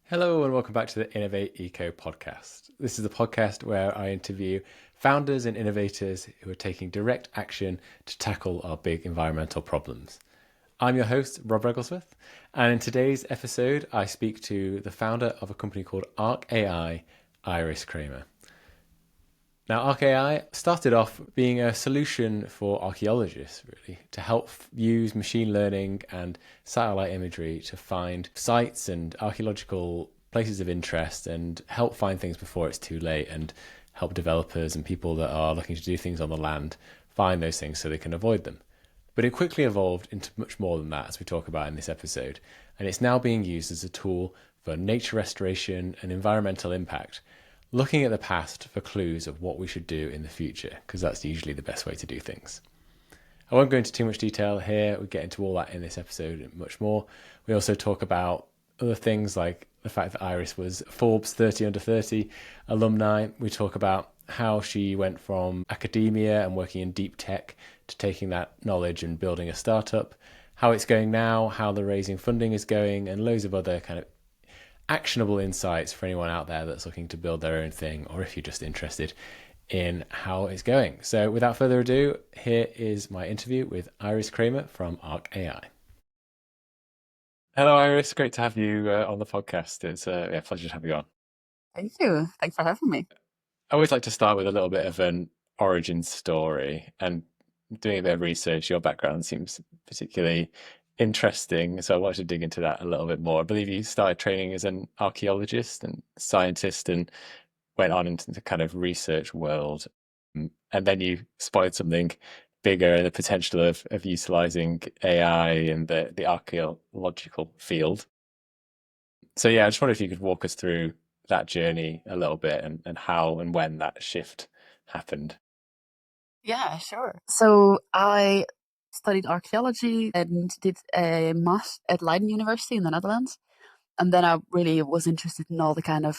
Hello and welcome back to the Innovate Eco podcast. This is the podcast where I interview founders and innovators who are taking direct action to tackle our big environmental problems. I'm your host, Rob Regglesworth, and in today's episode, I speak to the founder of a company called ArchAI, Iris Kramer. Now, ArchAI started off being a solution for archaeologists, really, to help use machine learning and satellite imagery to find sites and archaeological places of interest and help find things before it's too late and help developers and people that are looking to do things on the land find those things so they can avoid them. But it quickly evolved into much more than that, as we talk about in this episode, and it's now being used as a tool for nature restoration and environmental impact, looking at the past for clues of what we should do in the future, because that's usually the best way to do things. I won't go into too much detail here. We get into all that in this episode and much more. We also talk about other things like the fact that Iris was Forbes 30 under 30 alumni. We talk about how she went from academia and working in deeptech to taking that knowledge and building a startup, how it's going now, how the raising funding is going, and loads of other kind of actionable insights for anyone out there that's looking to build their own thing, or if you're just interested in how it's going. So without further ado, here is my interview with Iris Kramer from ArchAI. Hello, Iris. Great to have you on the podcast. It's a pleasure to have you on. Thank you. Thanks for having me. I always like to start with a little bit of an origin story, and doing a bit of research, your background seems particularly interesting. So I wanted to dig into that a little bit more. I believe you started training as an archaeologist and scientist and went on into the kind of research world. And then you spotted something bigger and the potential of utilizing AI in the archaeological field. So yeah, I just wonder if you could walk us through that journey a little bit and how and when that shift happened. Yeah, sure. So I studied archaeology and did a master at Leiden University in the Netherlands. And then I really was interested in all the kind of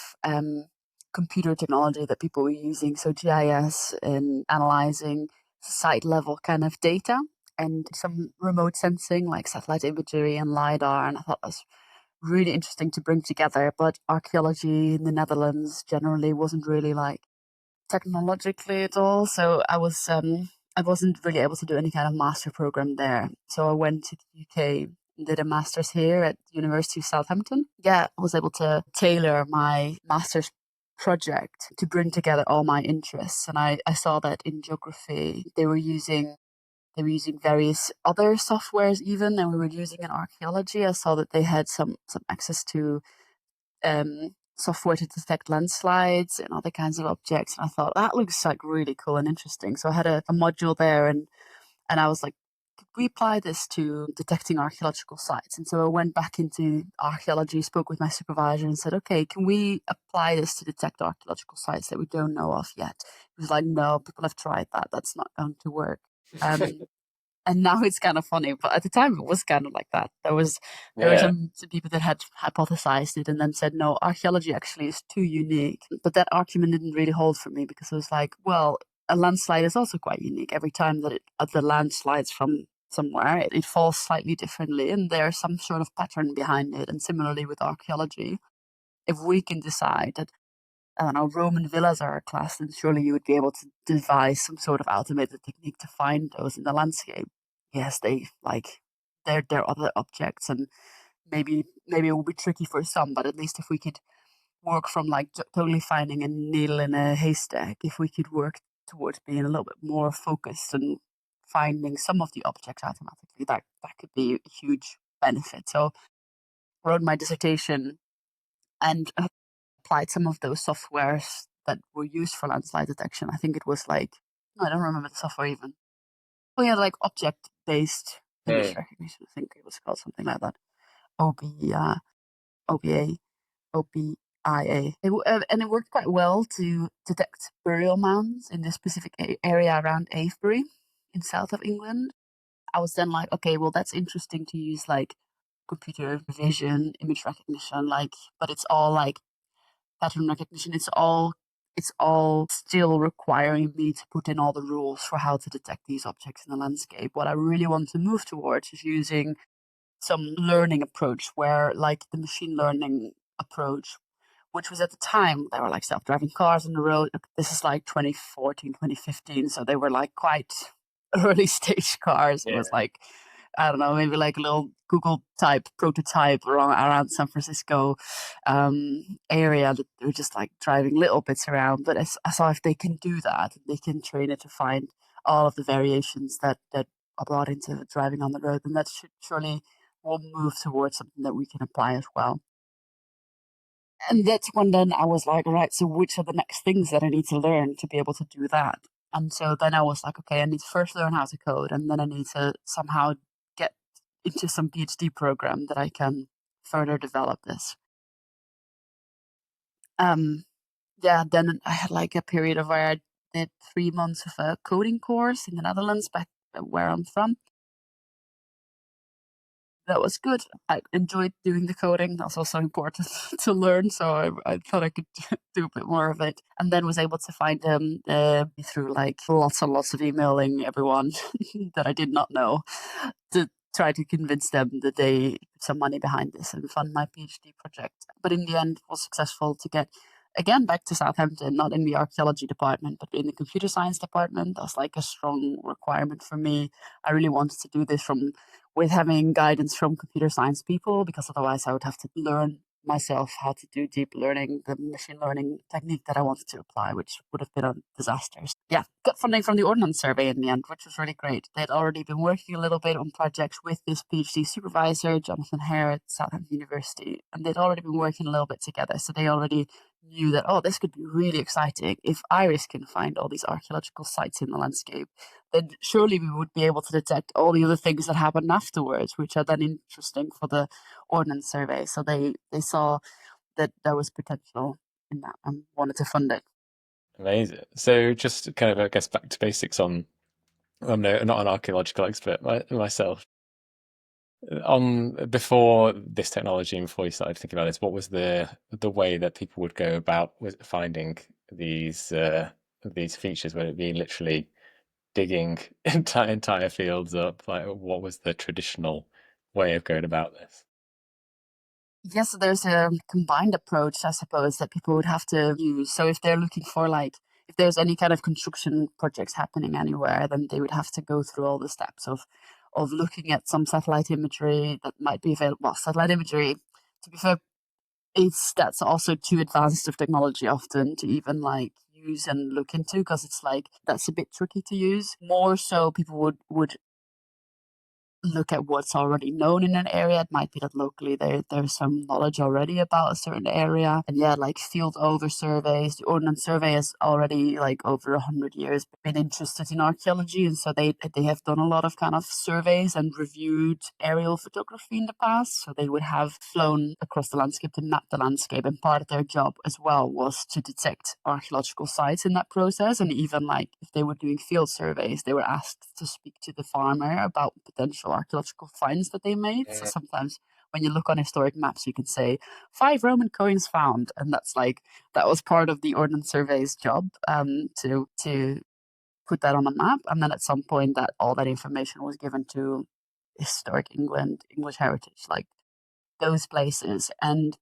computer technology that people were using. So GIS and analyzing site level kind of data and some remote sensing like satellite imagery and LiDAR. And I thought that was really interesting to bring together. But archaeology in the Netherlands generally wasn't really like technologically at all. So I wasn't really able to do any kind of master program there. So I went to the UK and did a master's here at the University of Southampton. Yeah, I was able to tailor my master's project to bring together all my interests. And I saw that in geography they were using various other softwares even, and we were using in archaeology. I saw that they had some access to software to detect landslides and other kinds of objects. And I thought that looks like really cool and interesting. So I had a module there, and I was like, could we apply this to detecting archaeological sites? And so I went back into archaeology, spoke with my supervisor, and said, okay, can we apply this to detect archaeological sites that we don't know of yet? He was like, no, people have tried that. That's not going to work. Um, and now it's kind of funny, but at the time it was kind of like that. There were Yeah. some people that had hypothesized it and then said no, archaeology actually is too unique. But that argument didn't really hold for me because I was like, well, a landslide is also quite unique. Every time that the land slides from somewhere, it falls slightly differently, and there's some sort of pattern behind it. And similarly with archaeology, if we can decide that I don't know, Roman villas are a class, then surely you would be able to devise some sort of automated technique to find those in the landscape. Yes, they're other objects, and maybe it will be tricky for some, but at least if we could work from like totally finding a needle in a haystack, if we could work towards being a little bit more focused and finding some of the objects automatically, that could be a huge benefit. So I wrote my dissertation and applied some of those softwares that were used for landslide detection. I think it was like, I don't remember the software even. Oh yeah, like object based image Mm. recognition. I think it was called something like that. OB, OBA, OBIA. And it worked quite well to detect burial mounds in this specific area around Avebury in south of England. I was then like, okay, well that's interesting to use like computer vision, image recognition, like, but it's all like pattern recognition. It's all still requiring me to put in all the rules for how to detect these objects in the landscape. What I really want to move towards is using some learning approach where like the machine learning approach, which was at the time, there were like self-driving cars on the road. This is like 2014, 2015. So they were like quite early stage cars. It was Yeah. like, I don't know, maybe like a little Google type prototype around San Francisco area that they were just like driving little bits around. But I saw if they can do that, they can train it to find all of the variations that are brought into driving on the road, and that should surely will move towards something that we can apply as well. And that's when then I was like, all right, so which are the next things that I need to learn to be able to do that? And so then I was like, okay, I need to first learn how to code, and then I need to somehow get into some PhD program that I can further develop this. Um, yeah, then I had like a period of where I did 3 months of a coding course in the Netherlands, back where I'm from. That was good. I enjoyed doing the coding. That's also important to learn. So I thought I could do a bit more of it, and then was able to find through like lots and lots of emailing everyone that I did not know to try to convince them that they put some money behind this and fund my PhD project. But in the end, was successful to get again back to Southampton, not in the archaeology department, but in the computer science department. That's like a strong requirement for me. I really wanted to do this from with having guidance from computer science people, because otherwise I would have to learn myself how to do deep learning, the machine learning technique that I wanted to apply, which would have been a disaster. Yeah, got funding from the Ordnance Survey in the end, which was really great. They'd already been working a little bit on projects with this PhD supervisor, Jonathan Hare at Southampton University, and they'd already been working a little bit together. So they already knew that, oh, this could be really exciting. If Iris can find all these archaeological sites in the landscape, then surely we would be able to detect all the other things that happen afterwards, which are then interesting for the Ordnance Survey. So they saw that there was potential in that and wanted to fund it. Amazing. So just kind of, I guess, back to basics on, I'm not an archaeological expert myself. On before this technology and before you started thinking about this, what was the way that people would go about with finding these features? Would it be literally digging entire fields up? Like, what was the traditional way of going about this? Yes, there's a combined approach, I suppose, that people would have to use. So if they're looking for like, if there's any kind of construction projects happening anywhere, then they would have to go through all the steps of looking at some satellite imagery that might be available. Well, satellite imagery, to be fair, it's that's also too advanced of technology often to even like use and look into, because it's like that's a bit tricky to use. More so, people would look at what's already known in an area. It might be that locally there's some knowledge already about a certain area. And yeah, like field over surveys. The Ordnance Survey has already like over 100 years been interested in archaeology, and so they have done a lot of kind of surveys and reviewed aerial photography in the past. So they would have flown across the landscape to map the landscape, and part of their job as well was to detect archaeological sites in that process. And even like if they were doing field surveys, they were asked to speak to the farmer about potential archaeological finds that they made. So sometimes when you look on historic maps, you can say 5 Roman coins found, and that's like that was part of the Ordnance Survey's job, to put that on a map. And then at some point, that all that information was given to historic England, English heritage, like those places. And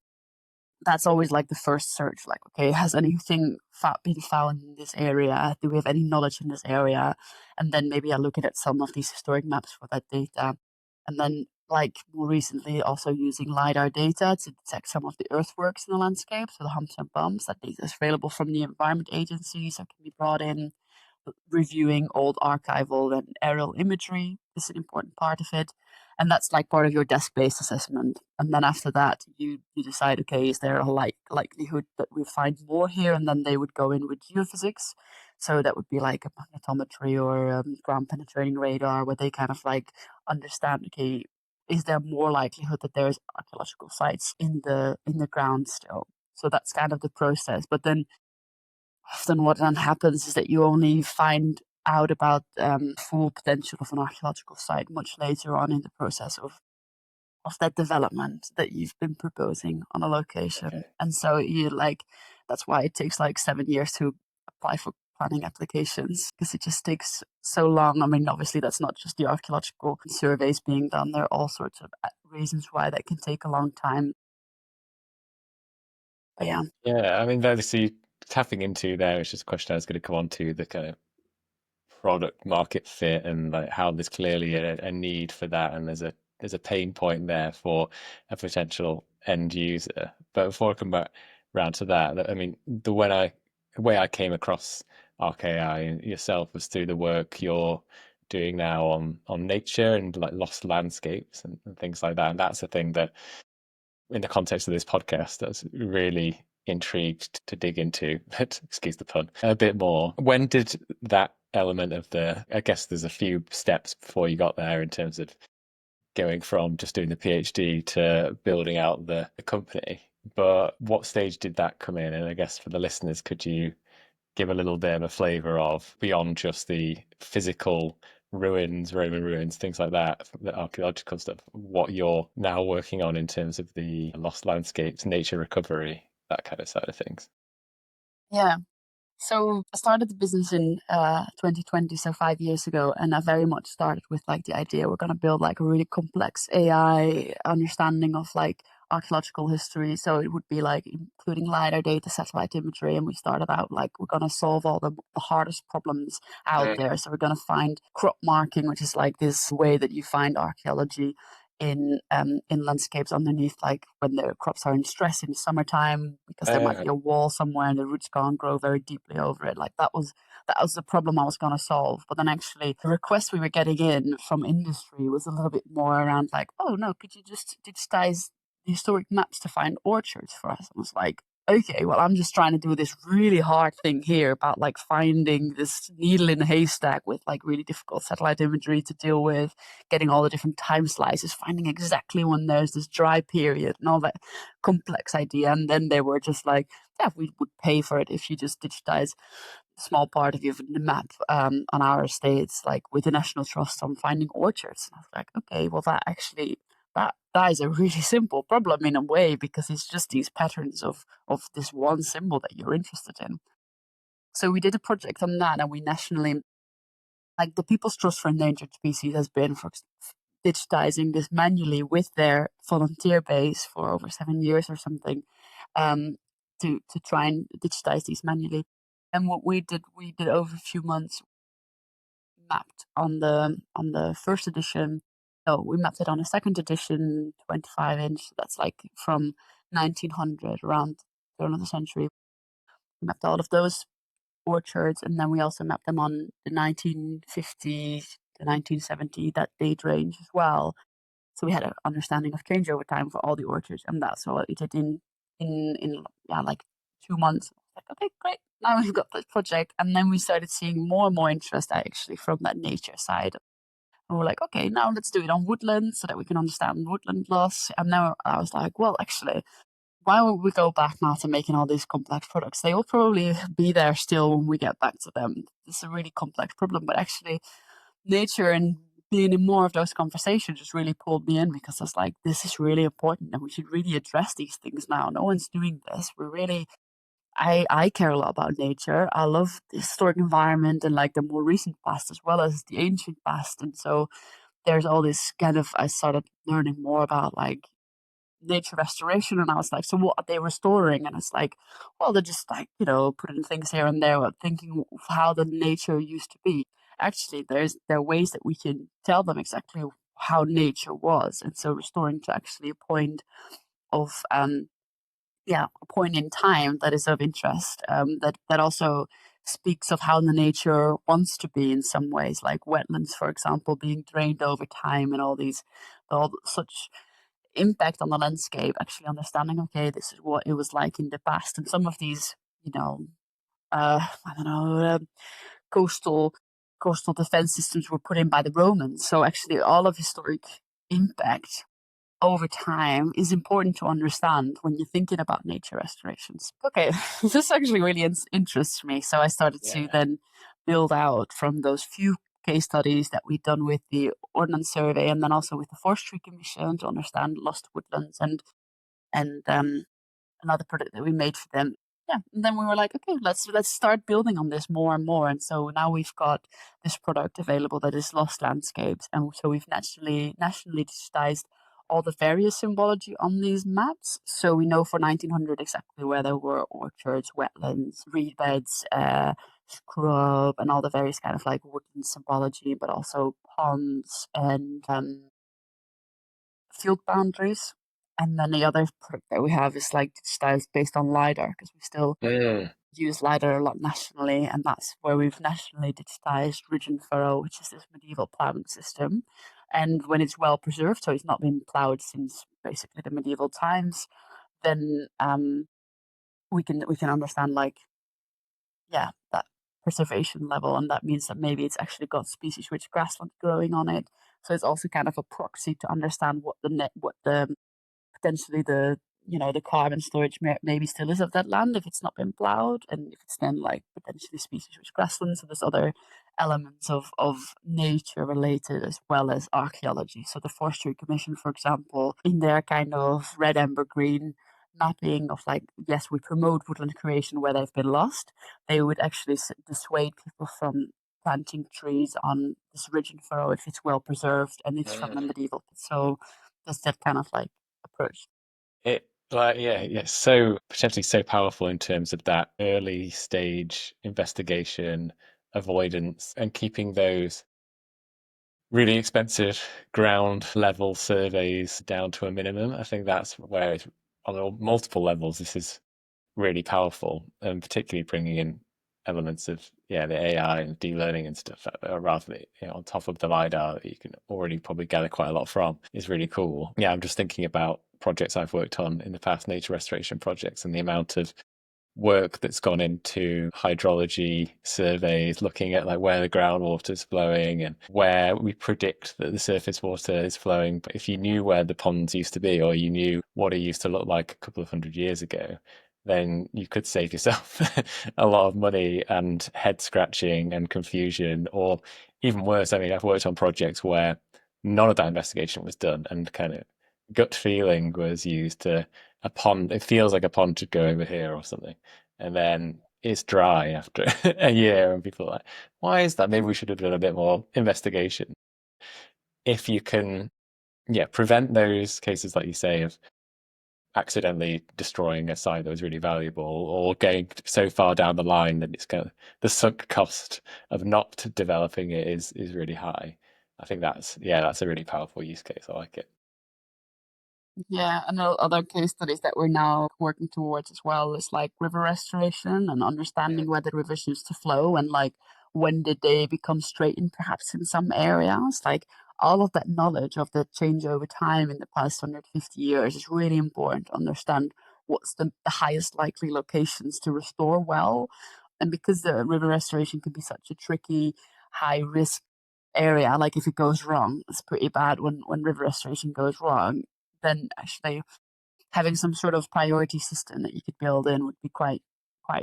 that's always like the first search, like, okay, has anything been found in this area? Do we have any knowledge in this area? And then maybe I look at some of these historic maps for that data. And then like more recently also using LiDAR data to detect some of the earthworks in the landscape, so the humps and bumps. That data is available from the Environment Agency, so it can be brought in. Reviewing old archival and aerial imagery is an important part of it. And that's like part of your desk-based assessment. And then after that, you decide, okay, is there a likelihood that we find more here? And then they would go in with geophysics. So that would be like a magnetometry or ground penetrating radar, where they kind of like understand, okay, is there more likelihood that there's archaeological sites in the ground still? So that's kind of the process. But then often what then happens is that you only find out about full potential of an archaeological site much later on in the process of that development that you've been proposing on a location. Okay. And so you like that's why it takes like 7 years to apply for planning applications, because it just takes so long. I mean, obviously that's not just the archaeological surveys being done. There are all sorts of reasons why that can take a long time. But yeah, Yeah, I mean, obviously tapping into there is just a question I was going to come on to, the kind of product market fit and like how there's clearly a need for that, and there's a pain point there for a potential end user. But before I come back round to that, I mean, the way I came across ArchAI and yourself was through the work you're doing now on nature and like lost landscapes and things like that. And that's the thing that, in the context of this podcast, that's really intrigued to dig into, but excuse the pun, a bit more. When did that element of I guess there's a few steps before you got there in terms of going from just doing the PhD to building out the company. But what stage did that come in? And I guess for the listeners, could you give a little bit of a flavor of, beyond just the physical ruins, Roman ruins, things like that, the archaeological stuff, what you're now working on in terms of the lost landscapes, nature recovery, that kind of side of things? yeah. So I started the business in 2020, so 5 years ago, and I very much started with like the idea we're going to build like a really complex AI understanding of like archaeological history. So it would be like including LiDAR data, satellite imagery, and we started out like we're going to solve all the hardest problems out there. So we're going to find crop marking, which is like this way that you find archaeology in landscapes underneath, like when the crops are in stress in summertime, because there might Uh, be a wall somewhere and the roots can't grow very deeply over it. Like that was the problem I was going to solve. But then actually the request we were getting in from industry was a little bit more around like, oh no, could you just digitize the historic maps to find orchards for us? I was like, okay, well, I'm just trying to do this really hard thing here about like finding this needle in a haystack with like really difficult satellite imagery to deal with, getting all the different time slices, finding exactly when there's this dry period and all that complex idea. And then they were just like, yeah, we would pay for it if you just digitize a small part of your the map on our estates, like with the National Trust on finding orchards. And I was like, okay, well, that actually that is a really simple problem in a way, because it's just these patterns of this one symbol that you're interested in. So we did a project on that, and we nationally, like the People's Trust for Endangered Species has been for digitizing this manually with their volunteer base for over 7 years or something, um, to try and digitize these manually. And what we did over a few months, mapped on the first edition. No, we mapped it on a second edition, 25 inch. That's like from 1900, around turn of the century. We mapped all of those orchards, and then we also mapped them on the 1950s, the 1970, that date range as well. So we had an understanding of change over time for all the orchards, and that's what we did in yeah, like 2 months. Like, okay, great. Now we've got this project, and then we started seeing more and more interest actually from that nature side. And we're like, okay, now let's do it on woodland so that we can understand woodland loss. And now I was like, well, actually, why would we go back now to making all these complex products? They will probably be there still when we get back to them. It's a really complex problem, but actually, nature and being in more of those conversations just really pulled me in, because I was like, this is really important and we should really address these things now. No one's doing this. We're really, I care a lot about nature. I love the historic environment and like the more recent past as well as the ancient past. And so there's all this kind of, I started learning more about like nature restoration, and I was like, so what are they restoring? And it's like, well, they're just like, putting things here and there, but thinking of how the nature used to be. Actually, there are ways that we can tell them exactly how nature was, and so restoring to actually a point of yeah, a point in time that is of interest, that also speaks of how the nature wants to be in some ways, like wetlands, for example, being drained over time, and all such impact on the landscape. Actually understanding, okay, this is what it was like in the past, and some of these, you know, I don't know, coastal coastal defense systems were put in by the Romans. So actually, all of historic impact over time is important to understand when you're thinking about nature restorations. Okay, this actually really interests me. So I started to Yeah. then build out from those few case studies that we've done with the Ordnance Survey, and then also with the Forestry Commission to understand lost woodlands, and another product that we made for them. Yeah, and then we were like, okay, let's start building on this more and more. And so now we've got this product available that is lost landscapes, and so we've nationally digitized all the various symbology on these maps. So we know for 1900 exactly where there were orchards, wetlands, reed beds, scrub, and all the various kind of like woodland symbology, but also ponds and field boundaries. And then the other part that we have is like styles based on LiDAR, because we still Mm. use LiDAR a lot nationally, and that's where we've nationally digitized Ridge and Furrow, which is this medieval plowing system. And when it's well preserved, so it's not been plowed since basically the medieval times, then we can understand like that preservation level, and that means that maybe it's actually got species-rich grassland growing on it. So it's also kind of a proxy to understand what the potentially the carbon storage maybe still is of that land if it's not been plowed, and if it's then like potentially species rich grasslands. So there's other elements of nature related as well as archaeology. So the Forestry Commission, for example, in their kind of red amber green mapping of like, yes, we promote woodland creation where they've been lost, they would actually dissuade people from planting trees on this ridge and furrow if it's well preserved and it's from the Mm. medieval. So there's that kind of like approach. It like yeah, so potentially so powerful in terms of that early stage investigation, avoidance, and keeping those really expensive ground level surveys down to a minimum. I think that's where it's on multiple levels. This is really powerful, and particularly bringing in elements of the AI and deep learning and stuff that are rather on top of the lidar that you can already probably gather quite a lot from is really cool. Yeah, I'm just thinking about projects I've worked on in the past, nature restoration projects, and the amount of work that's gone into hydrology surveys, looking at like where the groundwater is flowing and where we predict that the surface water is flowing. But if you knew where the ponds used to be, or you knew what it used to look like a couple of 100 years ago, then you could save yourself a lot of money and head scratching and confusion. Or even worse, I mean, I've worked on projects where none of that investigation was done, and kind of gut feeling was used to a pond. It feels like a pond should go over here or something, and then it's dry after a year, and people are like, "Why is that? Maybe we should have done a bit more investigation." If you can, yeah, prevent those cases, like you say, of accidentally destroying a site that was really valuable, or getting so far down the line that it's kind of the sunk cost of not developing it is really high. I think that's a really powerful use case. I like it. Yeah, and other case studies that we're now working towards as well is like river restoration and understanding where the rivers used to flow and like when did they become straightened perhaps in some areas. Like all of that knowledge of the change over time in the past 150 years is really important to understand what's the highest likely locations to restore well. And because the river restoration can be such a tricky, high risk area, like if it goes wrong, it's pretty bad when river restoration goes wrong, then actually having some sort of priority system that you could build in would be quite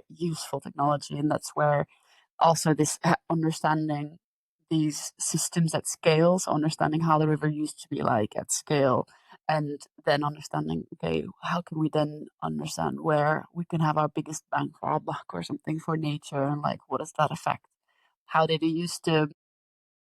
useful technology. And that's where also this understanding these systems at scale, so understanding how the river used to be like at scale, and then understanding, okay, how can we then understand where we can have our biggest bang for our buck or something for nature, and like what does that affect? How did it used to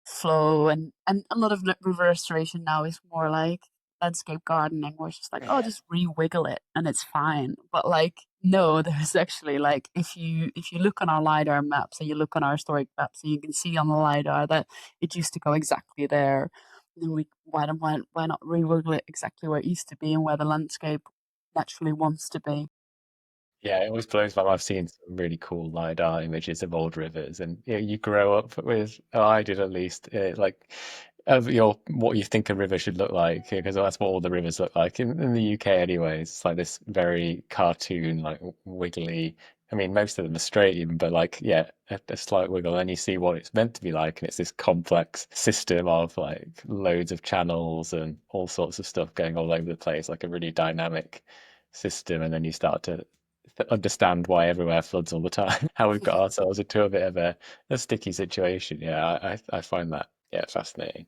flow, and a lot of river restoration now is more like landscape gardening where it's just like, oh, Yeah. just re-wiggle it and it's fine. But like no, there's actually like if you look on our lidar maps and you look on our historic maps and you can see on the lidar that it used to go exactly there, then we why not re-wiggle it exactly where it used to be and where the landscape naturally wants to be. Yeah, it always blows my mind. I've seen some really cool LiDAR images of old rivers, and you grow up with, oh, I did at least, like of your what you think a river should look like, because that's what all the rivers look like in the UK anyway. It's like this very cartoon, like wiggly. I mean, most of them are straight even, but like, yeah, a slight wiggle, and you see what it's meant to be like, and it's this complex system of like loads of channels and all sorts of stuff going all over the place, like a really dynamic system, and then you start to understand why everywhere floods all the time. How we've got ourselves into a bit of a sticky situation. Yeah, I find that fascinating.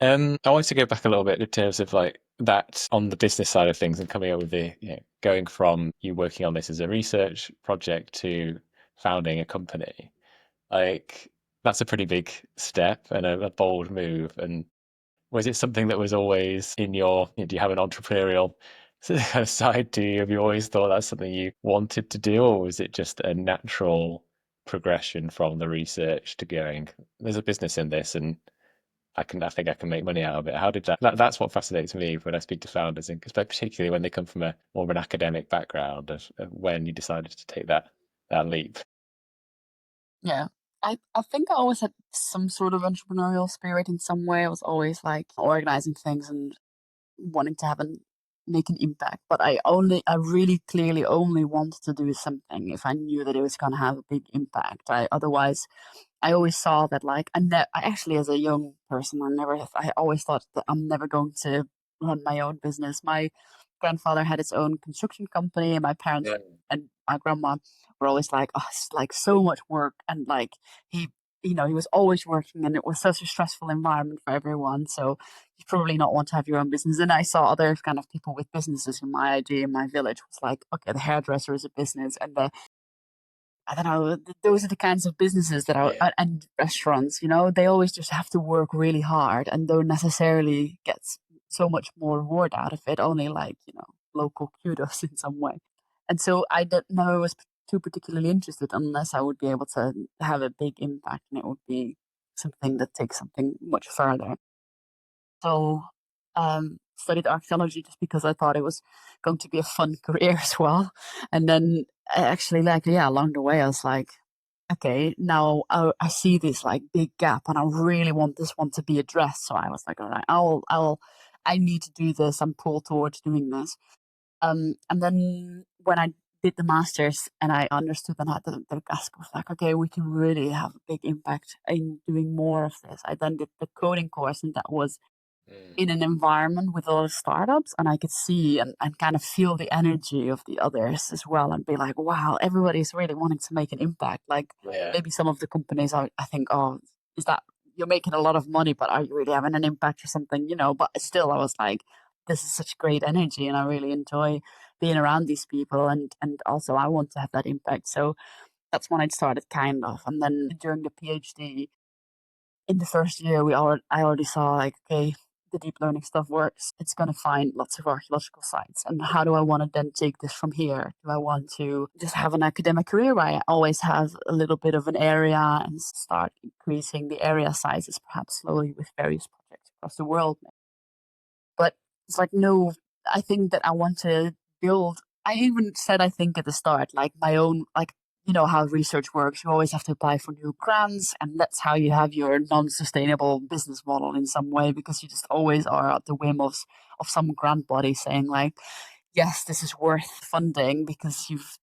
I want to go back a little bit in terms of like that on the business side of things and coming up with the going from you working on this as a research project to founding a company. Like that's a pretty big step and a bold move. And Was it something that was always in your, do you have an entrepreneurial side to you? Have you always thought that's something you wanted to do, or was it just a natural progression from the research to going, there's a business in this and I think I can make money out of it? How did that's what fascinates me when I speak to founders, and particularly when they come from a more of an academic background of when you decided to take that leap. Yeah. I think I always had some sort of entrepreneurial spirit in some way. I was always like organizing things and wanting to have an make an impact. But I really clearly only wanted to do something if I knew that it was gonna have a big impact. I always saw that like I actually as a young person I always thought that I'm never going to run my own business. My grandfather had his own construction company, and my parents Yeah. and my grandma were always like, "Oh, it's like so much work," and like he. He was always working, and it was such a stressful environment for everyone. So you probably not want to have your own business. And I saw other kind of people with businesses. In my idea in my village was like, okay, the hairdresser is a business, and the I don't know. Those are the kinds of businesses that are, Yeah. and restaurants. They always just have to work really hard and don't necessarily get so much more reward out of it. Only like local kudos in some way. And so I didn't know I was too particularly interested unless I would be able to have a big impact, and it would be something that takes something much further. So, studied archaeology just because I thought it was going to be a fun career as well. And then I actually, like, yeah, along the way, I was like, okay, now I see this like big gap, and I really want this one to be addressed. So I was like, all right, I need to do this. I'm pulled towards doing this. And then when I did the masters and I understood and had the grasp of like, okay, we can really have a big impact in doing more of this. I then did the coding course, and that was Mm. in an environment with a lot of startups, and I could see and kind of feel the energy of the others as well, and be like, wow, everybody's really wanting to make an impact. Like Yeah. maybe some of the companies are, I think, oh, is that you're making a lot of money, but are you really having an impact or something? But still I was like, this is such great energy, and I really enjoy being around these people, and also I want to have that impact. So that's when I started kind of. And then during the PhD, in the first year, I already saw like, okay, the deep learning stuff works. It's going to find lots of archaeological sites. And how do I want to then take this from here? Do I want to just have an academic career where I always have a little bit of an area and start increasing the area sizes, perhaps slowly with various projects across the world? But it's like, no, I think that I want to build. I even said, I think at the start, like my own, like, how research works. You always have to apply for new grants, and that's how you have your non sustainable business model in some way, because you just always are at the whim of some grant body saying, like, yes, this is worth funding because you've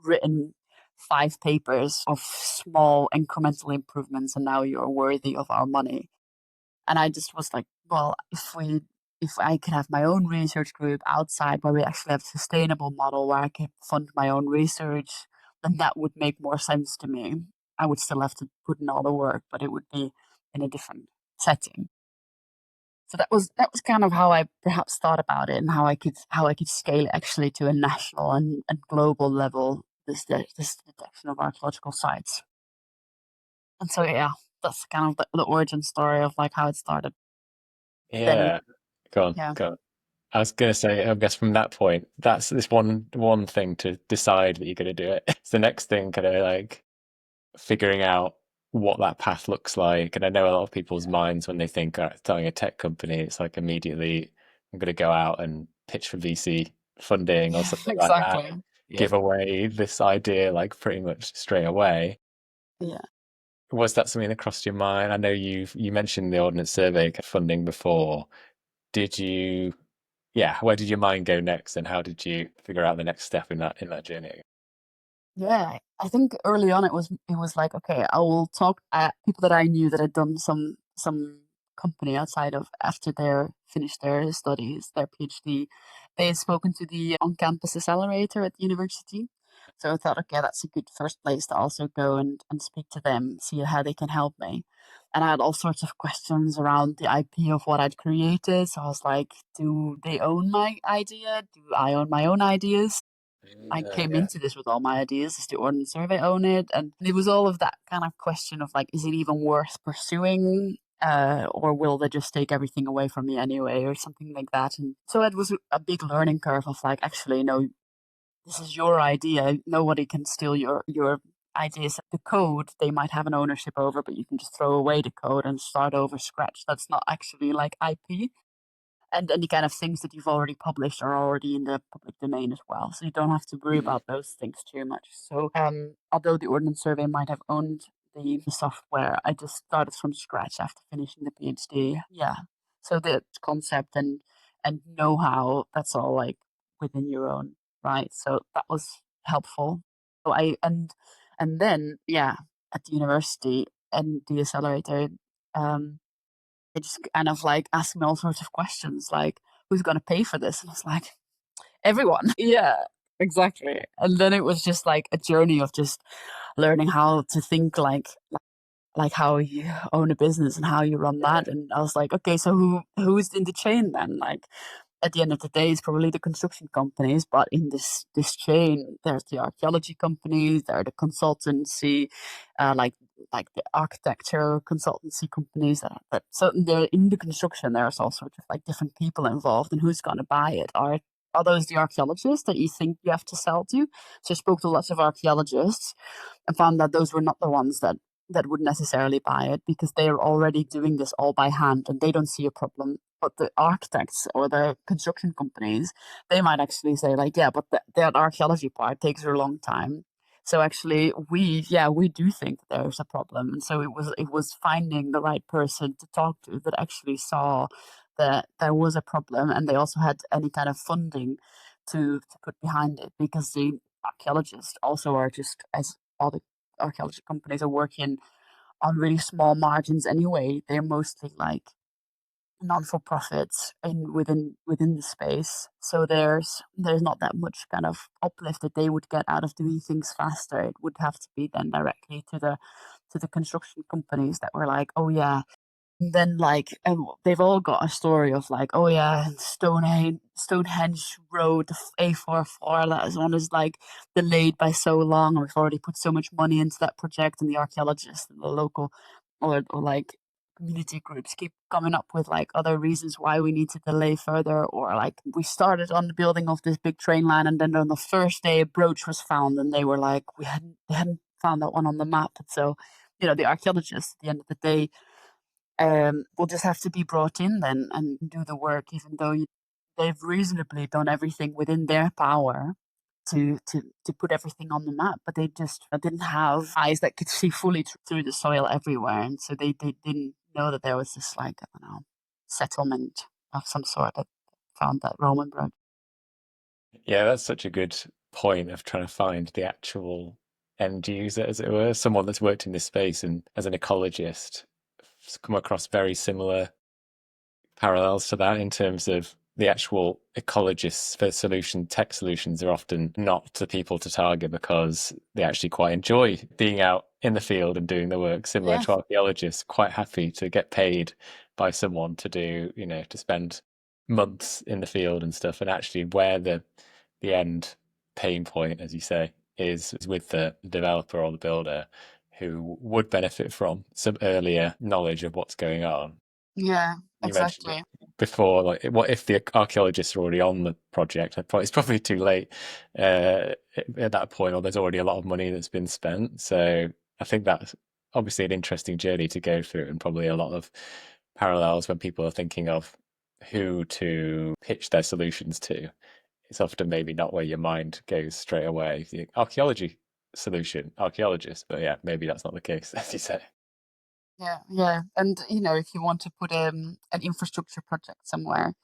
written 5 papers of small incremental improvements, and now you're worthy of our money. And I just was like, well, if I could have my own research group outside where we actually have a sustainable model where I can fund my own research, then that would make more sense to me. I would still have to put in all the work, but it would be in a different setting. So that was kind of how I perhaps thought about it, and how I could scale it actually to a national and global level, this detection of archaeological sites. And so yeah, that's kind of the origin story of like how it started. Then Yeah. Go on, yeah. go on. I was gonna say, I guess from that point, that's this one thing to decide that you're gonna do it. It's the next thing, kind of like figuring out what that path looks like. And I know a lot of people's minds when they think starting a tech company, it's like immediately I'm gonna go out and pitch for VC funding or Yeah, something like that, exactly. Yeah. give away this idea like pretty much straight away. Yeah. Was that something that crossed your mind? I know you mentioned the Ordnance Survey funding before. Did you, yeah, where did your mind go next, and how did you figure out the next step in that journey? Yeah. I think early on it was like, okay, I will talk at people that I knew that had done some company outside of after they finished their studies, their PhD. They had spoken to the on-campus accelerator at the university. So I thought, okay, that's a good first place to also go and speak to them, see how they can help me. And I had all sorts of questions around the IP of what I'd created. So I was like, do they own my idea? Do I own my own ideas? I came Yeah. into this with all my ideas. Does the Ordnance Survey own it? And it was all of that kind of question of like, is it even worth pursuing? or will they just take everything away from me anyway, or something like that? And so it was a big learning curve of like, actually, no, this is your idea. Nobody can steal your ideas. The code they might have an ownership over, but you can just throw away the code and start over scratch. That's not actually like IP. And any kind of things that you've already published are already in the public domain as well. So you don't have to worry Mhm. about those things too much. So although the Ordnance Survey might have owned the software, I just started from scratch after finishing the PhD. Yeah. So the concept and know how, that's all like within your own right. So that was helpful. So and then yeah, at the university and the accelerator, um they just kind of like asked me all sorts of questions, like, "Who's gonna pay for this?" And I was like, "Everyone." Yeah, exactly. And then it was just like a journey of just learning how to think like how you own a business and how you run Yeah. that. And I was like, "Okay, so who's in the chain then?" Like, at the end of the day, it's probably the construction companies, but in this chain, there's the archaeology companies, there are the consultancy, like the architecture consultancy companies. So they're in the construction. There's all sorts of like different people involved, and who's going to buy it? Are those the archaeologists that you think you have to sell to? So I spoke to lots of archaeologists and found that those were not the ones that would necessarily buy it because they are already doing this all by hand and they don't see a problem. But the architects or the construction companies, they might actually say like, yeah, but that archaeology part takes a long time. So actually, we do think that there's a problem, and so it was finding the right person to talk to that actually saw that there was a problem, and they also had any kind of funding to put behind it because the archaeologists also are just as all the archaeology companies are working on really small margins anyway. They're mostly like non-for-profits in within the space. So there's not that much kind of uplift that they would get out of doing things faster. It would have to be done directly to the construction companies that were like, oh yeah, and then, like, they've all got a story of like, oh yeah, Stonehenge Road, A44. That is one is like delayed by so long, and we've already put so much money into that project, and the archaeologists and the local, or like community groups keep coming up with like other reasons why we need to delay further, or like we started on the building of this big train line, and then on the first day a brooch was found, and they were like, they hadn't found that one on the map, and so the archaeologists at the end of the day will just have to be brought in then and do the work, even though they've reasonably done everything within their power to put everything on the map, but they just didn't have eyes that could see fully through the soil everywhere, and so they didn't know that there was this like I don't know settlement of some sort that found that Roman road. Yeah, that's such a good point of trying to find the actual end user, as it were, someone that's worked in this space and as an ecologist, come across very similar parallels to that in terms of the actual ecologists for tech solutions are often not the people to target because they actually quite enjoy being out in the field and doing the work, similar Yeah, to archaeologists, quite happy to get paid by someone to do, to spend months in the field and stuff. And actually where the end pain point, as you say, is with the developer or the builder who would benefit from some earlier knowledge of what's going on. yeah, You mentioned it exactly. before, like what if the archaeologists are already on the project? It's probably too late at that point, or there's already a lot of money that's been spent. So I think that's obviously an interesting journey to go through, and probably a lot of parallels when people are thinking of who to pitch their solutions to. It's often maybe not where your mind goes straight away. The archaeology solution, archaeologist, but yeah, maybe that's not the case, as you say. Yeah, yeah, and if you want to put an infrastructure project somewhere,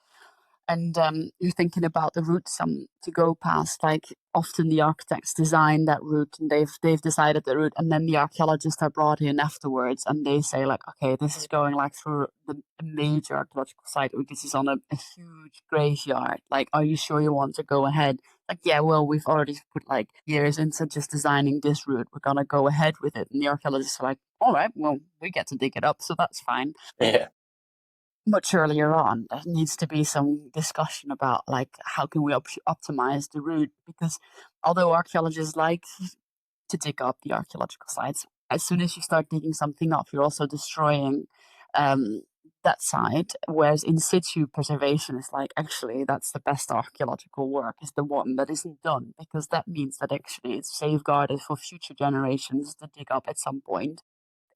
and you're thinking about the route some to go past. Like often the architects design that route and they've decided the route, and then the archaeologists are brought in afterwards, and they say like, okay, this is going like through a major archaeological site, or this is on a huge graveyard. Like, are you sure you want to go ahead? Like, yeah, well, we've already put like years into just designing this route. We're gonna go ahead with it, and the archaeologists are like, all right, well, we get to dig it up, so that's fine. Yeah. Much earlier on, there needs to be some discussion about like how can we optimize the route, because although archaeologists like to dig up the archaeological sites, as soon as you start digging something up, you're also destroying um, that side. Whereas in situ preservation is like, actually, that's the best archaeological work, is the one that isn't done, because that means that actually it's safeguarded for future generations to dig up at some point,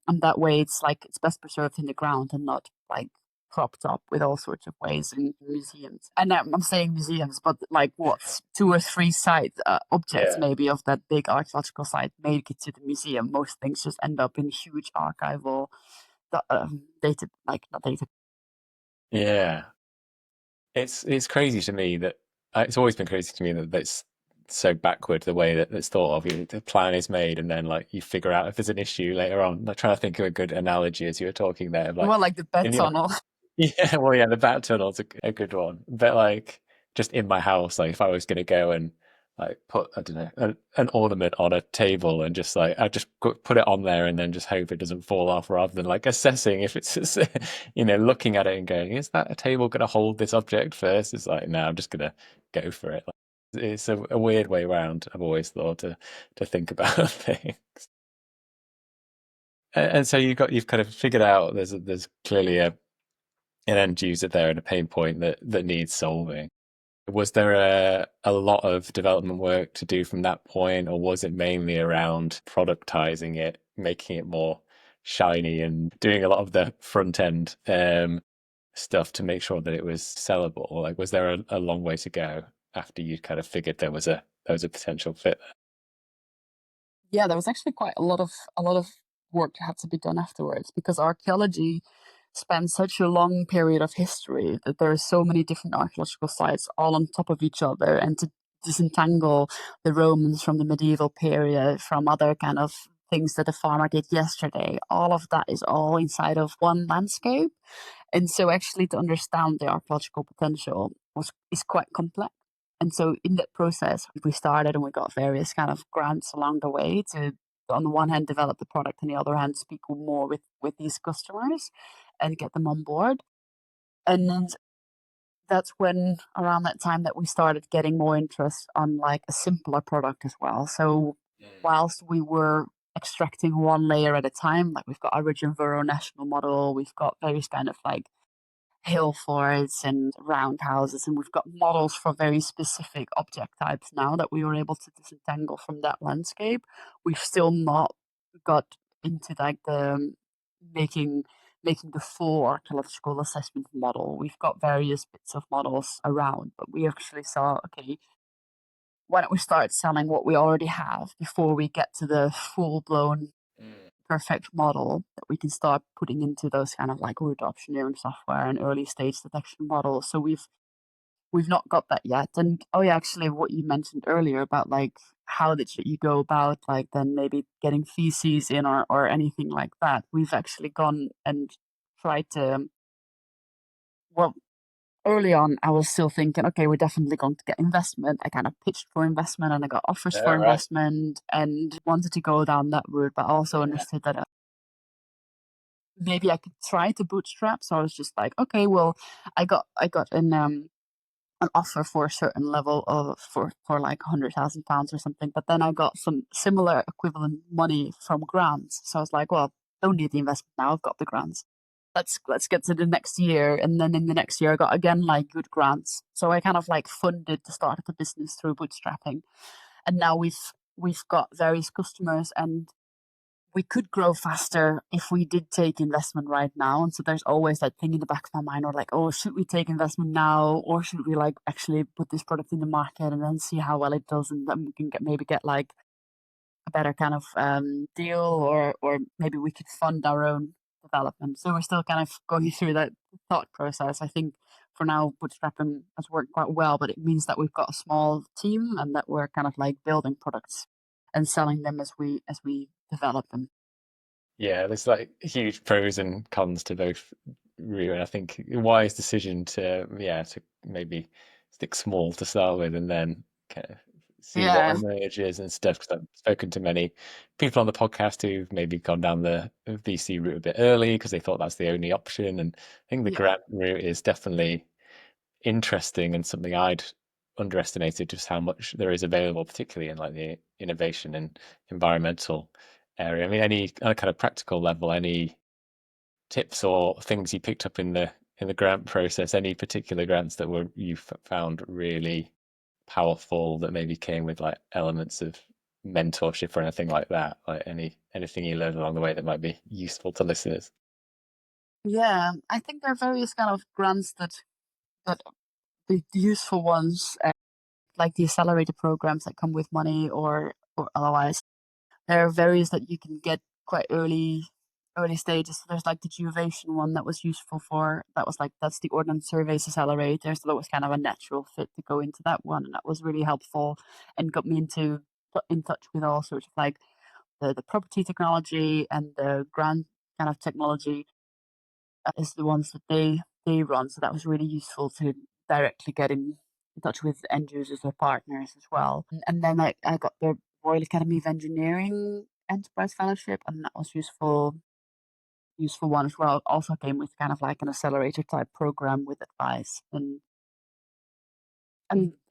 and that way it's like it's best preserved in the ground and not like propped up with all sorts of ways in museums. And I'm saying museums, but like what, two or three site objects Yeah. maybe of that big archaeological site make it to the museum. Most things just end up in huge archival data, like not data. Yeah. It's crazy to me that it's always been crazy to me that that's so backward the way that it's thought of. The plan is made, and then like you figure out if there's an issue later on. I'm trying to think of a good analogy as you were talking there, of like Well, like the bed in the tunnel. yeah, well, yeah, the bat tunnel's a good one. But like, just in my house, like if I was gonna go and like put, I don't know, an ornament on a table and just like I just put it on there and then just hope it doesn't fall off, rather than like assessing if it's looking at it and going, is that a table gonna hold this object first? It's like, no, I'm just gonna go for it. Like, it's a weird way around, I've always thought, to think about things. And so you've kind of figured out there's clearly an end user there and a pain point that needs solving. Was there a lot of development work to do from that point, or was it mainly around productizing it, making it more shiny, and doing a lot of the front end stuff to make sure that it was sellable? Like, was there a long way to go after you kind of figured there was a potential fit Yeah, there was actually quite a lot of work had to be done afterwards, because archaeology spans such a long period of history that there are so many different archaeological sites all on top of each other, and to disentangle the Romans from the medieval period from other kind of things that the farmer did yesterday, all of that is all inside of one landscape. And so actually to understand the archaeological potential is quite complex. And so in that process, we started and we got various kind of grants along the way to, on the one hand, develop the product, and the other hand, speak more with these customers and get them on board. And then that's when, around that time, that we started getting more interest on like a simpler product as well. So there? whilst we were extracting one layer at a time, like we've got our Ridge and Furrow national model, we've got various kind of like hill forts and round houses, and we've got models for very specific object types now that we were able to disentangle from that landscape. We've still not got into like the making making the full archaeological assessment model. We've got various bits of models around, but we actually saw, okay, why don't we start selling what we already have before we get to the full blown Mm. perfect model that we can start putting into those kind of like root optioneering software and early stage detection models. So we've not got that yet. And oh yeah, actually what you mentioned earlier about like how did you go about like then maybe getting feces in, or anything like that. We've actually gone and tried to, well, early on I was still thinking, okay, we're definitely going to get investment. I kind of pitched for investment and I got offers for All right. investment and wanted to go down that route, but also Yeah. understood that maybe I could try to bootstrap. So I was just like, okay, well, I got an offer for a certain level of for like £100,000 or something, but then I got some similar equivalent money from grants. So I was like, well, don't need the investment now. I've got the grants. Let's get to the next year, and then in the next year I got again like good grants. So I kind of like funded the start of the business through bootstrapping, and now we've got various customers, and we could grow faster if we did take investment right now. And so there's always that thing in the back of my mind, or like, oh, should we take investment now, or should we like actually put this product in the market and then see how well it does, and then we can maybe get like a better kind of deal, or maybe we could fund our own development. So we're still kind of going through that thought process. I think for now, bootstrapping has worked quite well, but it means that we've got a small team and that we're kind of like building products and selling them as we develop them. Yeah, there's like huge pros and cons to both route, and I think a wise decision to maybe stick small to start with, and then kind of see what Yeah, emerges and stuff. Because I've spoken to many people on the podcast who've maybe gone down the VC route a bit early because they thought that's the only option, and I think the yeah. grant route is definitely interesting and something I'd underestimated just how much there is available, particularly in like the innovation and environmental area. I mean, any on a kind of practical level, any tips or things you picked up in the grant process? Any particular grants that were you found really powerful that maybe came with like elements of mentorship or anything like that? Like anything you learned along the way that might be useful to listeners? Yeah, I think there are various kind of grants that the useful ones, like the accelerator programs that come with money or otherwise. There are various that you can get quite early stages. So there's like the Geovation one that was useful for that was like that's the Ordnance Surveys Accelerator. So that was kind of a natural fit to go into that one, and that was really helpful and got me in touch with all sorts of like the property technology and the ground kind of technology is the ones that they run. So that was really useful to directly get in touch with end users or partners as well. And then I got the Royal Academy of Engineering Enterprise Fellowship, and that was useful one as well. It also came with kind of like an accelerator type program with advice and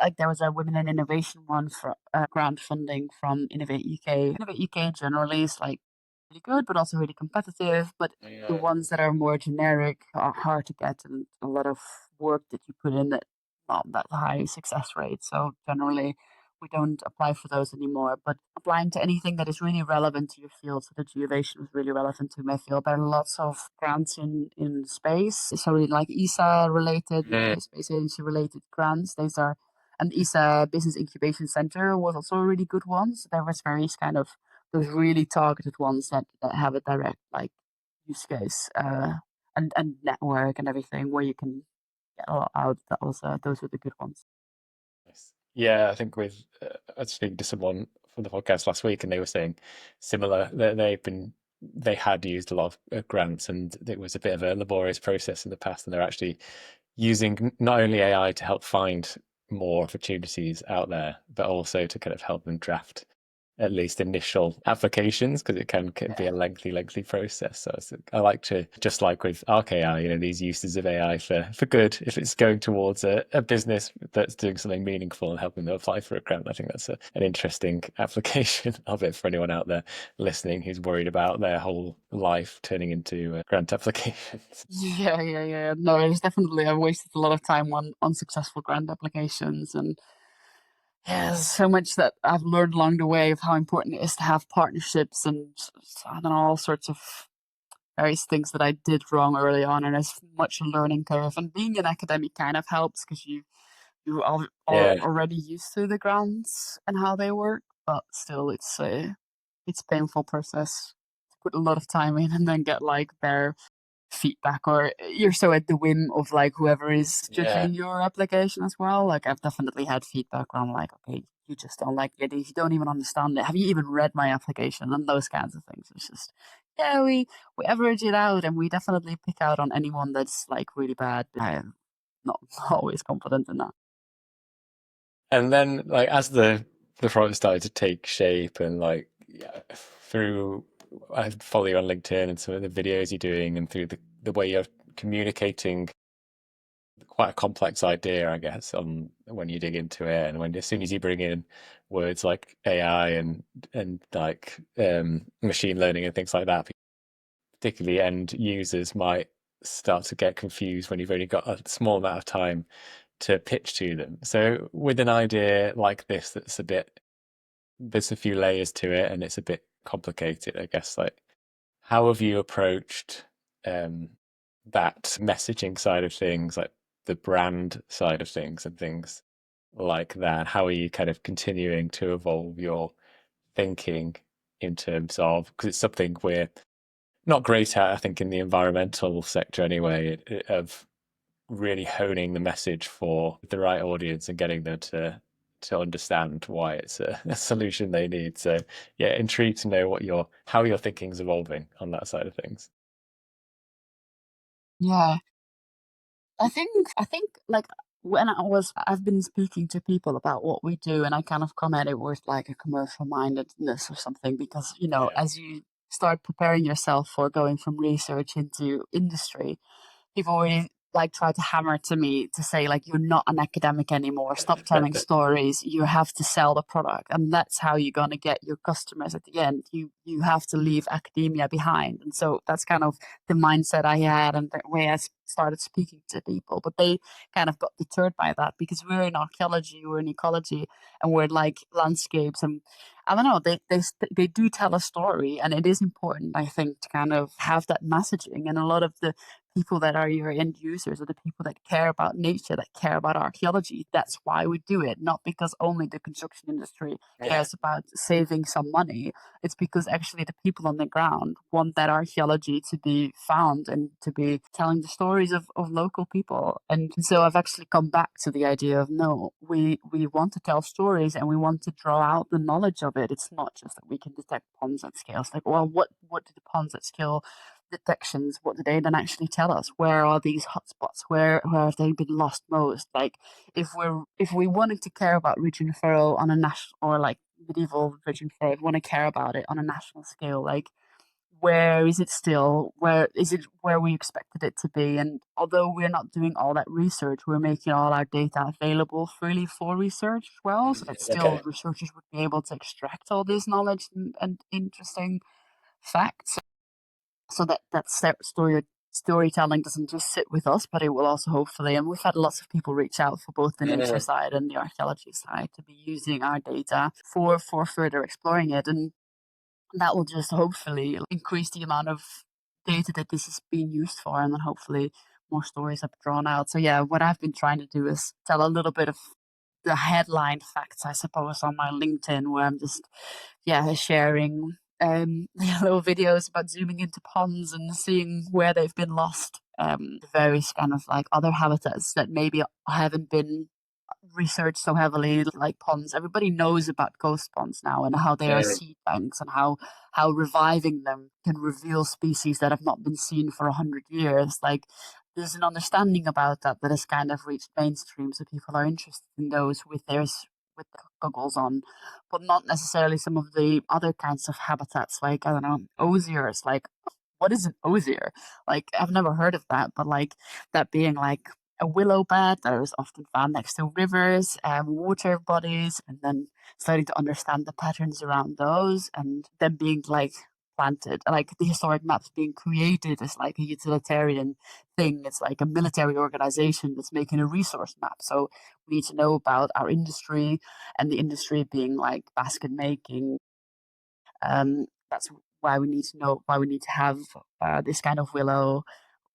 like there was a Women in Innovation one for grant funding from Innovate UK. Innovate UK generally is like really good, but also really competitive. But the Yeah. ones that are more generic are hard to get, and a lot of work that you put in that not that high success rate. So generally, we don't apply for those anymore. But applying to anything that is really relevant to your field, so the geovation was really relevant to my field. There are lots of grants in space, so like ESA related, Mm. Space Agency related grants. These are and ESA Business Incubation Center was also a really good one. So there was various kind of those really targeted ones that have a direct like use case and network and everything where you can get a lot out. That was those were the good ones. Nice. Yeah, I think with I was speaking to someone from the podcast last week, and they were saying similar that they had used a lot of grants, and it was a bit of a laborious process in the past, and they're actually using not only AI to help find more opportunities out there, but also to kind of help them draft at least initial applications because it can be a Yeah. lengthy process. So I like to, just like with ArchAI, these uses of AI for good. If it's going towards a business that's doing something meaningful and helping them apply for a grant, I think that's an interesting application of it for anyone out there listening who's worried about their whole life turning into grant applications. Yeah. No, it's definitely I've wasted a lot of time on unsuccessful grant applications and yeah, there's so much that I've learned along the way of how important it is to have partnerships and I don't know, all sorts of various things that I did wrong early on, and there's much learning curve. And being an academic kind of helps because are Yeah. already used to the grants and how they work, but still, it's a painful process to put a lot of time in and then get like their feedback, or you're so at the whim of like whoever is Yeah. judging your application as well. Like I've definitely had feedback where I'm like, okay, you just don't like it. You don't even understand it. Have you even read my application? And those kinds of things. It's just yeah, we average it out, and we definitely pick out on anyone that's like really bad. I'm not always confident in that. And then like as the product started to take shape and like yeah, through I follow you on LinkedIn and some of the videos you're doing and through the way you're communicating quite a complex idea, I guess, on when you dig into it and when as soon as you bring in words like AI and like machine learning and things like that, particularly end users might start to get confused when you've only got a small amount of time to pitch to them. So with an idea like this that's a bit there's a few layers to it and it's a bit complicated, I guess, like how have you approached um that messaging side of things, like the brand side of things and things like that? How are you kind of continuing to evolve your thinking in terms of because it's something we're not great at, I think, in the environmental sector anyway, of really honing the message for the right audience and getting them to understand why it's a solution they need. So yeah, intrigued to know what your how your thinking's evolving on that side of things. Yeah, I think like when I've been speaking to people about what we do, and I kind of come at it with like a commercial mindedness or something because Yeah. as you start preparing yourself for going from research into industry, people already like try to hammer to me to say like you're not an academic anymore, stop telling stories, you have to sell the product, and that's how you're going to get your customers at the end. You have to leave academia behind. And so that's kind of the mindset I had and the way started speaking to people, but they kind of got deterred by that because we're in archaeology, we're in ecology, and we're like landscapes. And I don't know, they do tell a story, and it is important, I think, to kind of have that messaging. And a lot of the people that are your end users are the people that care about nature, that care about archaeology. That's why we do it, not because only the construction industry Yeah. cares about saving some money. It's because actually the people on the ground want that archaeology to be found and to be telling the stories of local people. And so I've actually come back to the idea of no, we want to tell stories and we want to draw out the knowledge of it. It's not just that we can detect ponds at scale. It's like, well, what do the ponds at scale detections, what do they then actually tell us? Where are these hotspots? Where have they been lost most? Like if we wanted to care about region furrow on a national, or like medieval region furrow, if we want to care about it on a national scale, like where is it still? Where is it where we expected it to be? And although we're not doing all that research, we're making all our data available freely for research as well, so that still Okay. researchers would be able to extract all this knowledge and interesting facts, so that storytelling doesn't just sit with us, but it will also hopefully. And we've had lots of people reach out for both the nature Yeah. side and the archaeology side to be using our data for further exploring it, and that will just hopefully increase the amount of data that this is being used for, and then hopefully more stories are drawn out. So yeah, what I've been trying to do is tell a little bit of the headline facts, I suppose, on my LinkedIn, where I'm just sharing little videos about zooming into ponds and seeing where they've been lost. The various kind of like other habitats that maybe haven't been researched so heavily, like ponds. Everybody knows about ghost ponds now and how they are Yeah. seed banks, and how reviving them can reveal species that have not been seen for 100 years. Like there's an understanding about that that has kind of reached mainstream, so people are interested in those with with the goggles on, but not necessarily some of the other kinds of habitats, like I don't know, osiers. Like what is an osier? Like I've never heard of that, but like that being like a willow bed that is often found next to rivers and water bodies, and then starting to understand the patterns around those, and then being like planted, like the historic maps being created as like a utilitarian thing. It's like a military organization that's making a resource map. So we need to know about our industry, and the industry being like basket making. That's why we need to know why we need to have this kind of willow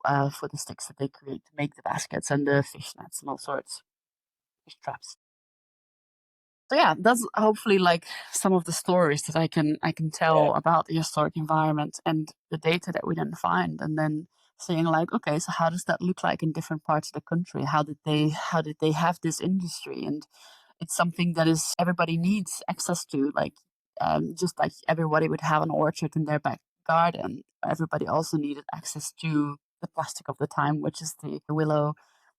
for the sticks that they create to make the baskets and the fish nets and all sorts, fish traps. So yeah, that's hopefully like some of the stories that I can Yeah. tell about the historic environment and the data that we then find, and then seeing like, okay, so how does that look like in different parts of the country? How did they have this industry? And it's something that is everybody needs access to, like just like everybody would have an orchard in their back garden. Everybody also needed access to the plastic of the time, which is the willow,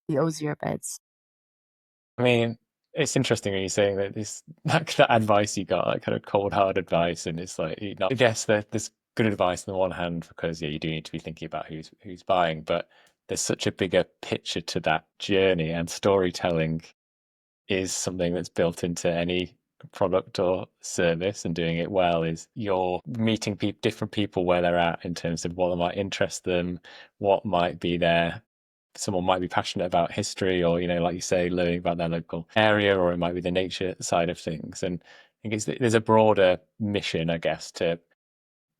the osier beds. I mean, it's interesting when you're saying that this that advice you got, like kind of cold hard advice, and it's like you know, yes, there's good advice on the one hand because yeah, you do need to be thinking about who's buying, but there's such a bigger picture to that journey, and storytelling is something that's built into any product or service, and doing it well is you're meeting different people where they're at in terms of what might interest them, what might be there. Someone might be passionate about history, or you know, like you say, learning about their local area, or it might be the nature side of things. And I think there's a broader mission, I guess, to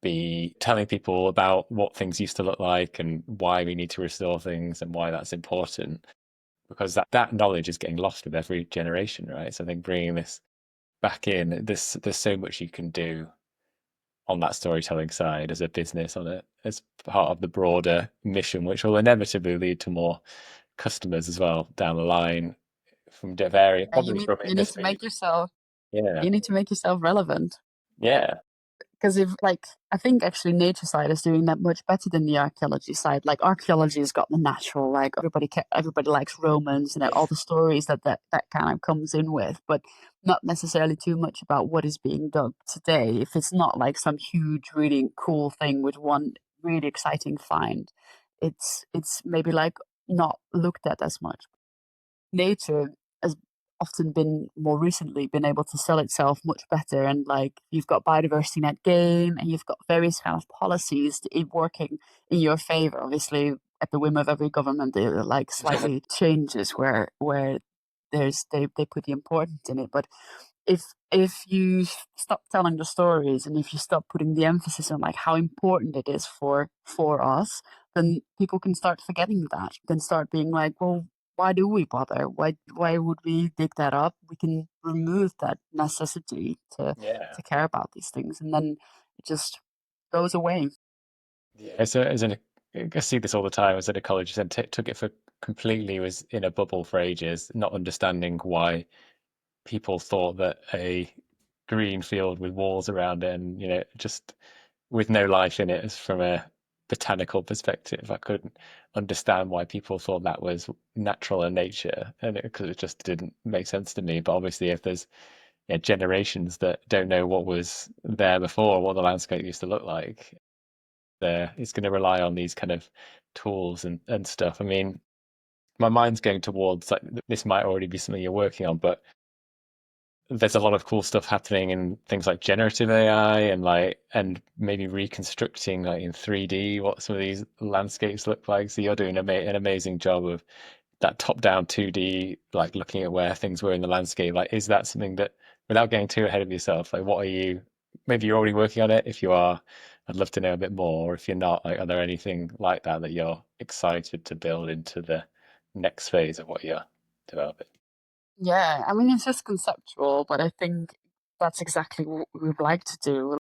be telling people about what things used to look like and why we need to restore things and why that's important, because that knowledge is getting lost with every generation, right? So I think bringing this back in, there's so much you can do on that storytelling side as a business, on it as part of the broader mission, which will inevitably lead to more customers as well down the line from various, Yeah, probably from you need to industry. make yourself Yeah, relevant. yeah, Because if like I think actually nature side is doing that much better than the archaeology side. Like archaeology has got the natural, like everybody likes Romans and all the stories that kind of comes in with, but not necessarily too much about what is being dug today. If it's not like some huge, really cool thing with one really exciting find, it's maybe like not looked at as much. Nature has often been more recently been able to sell itself much better, and like you've got biodiversity net gain and you've got various kind of policies working in your favor. Obviously, at the whim of every government, they like slightly changes where they put the importance in it. But if you stop telling the stories and if you stop putting the emphasis on like how important it is for us, then people can start forgetting that. Can start being like, well, why do we bother? Why would we dig that up? We can remove that necessity Yeah. to care about these things, and then it just goes away. Yeah. So as in, I see this all the time. As an ecologist, and took it for completely was in a bubble for ages, not understanding why people thought that a green field with walls around it and just with no life in it, as from a botanical perspective, I couldn't understand why people thought that was natural in nature, and because it just didn't make sense to me. But obviously, if there's generations that don't know what was there before, what the landscape used to look like, there it's going to rely on these kind of tools and stuff. I mean, my mind's going towards like this might already be something you're working on, but there's a lot of cool stuff happening in things like generative AI and and maybe reconstructing like in 3D what some of these landscapes look like. So you're doing an amazing job of that top-down 2D, like looking at where things were in the landscape. Like, is that something that, without getting too ahead of yourself, like what are you? Maybe you're already working on it. If you are, I'd love to know a bit more. Or if you're not, like, are there anything like that that you're excited to build into the next phase of what you're developing? Yeah, I mean it's just conceptual, but I think that's exactly what we would like to do.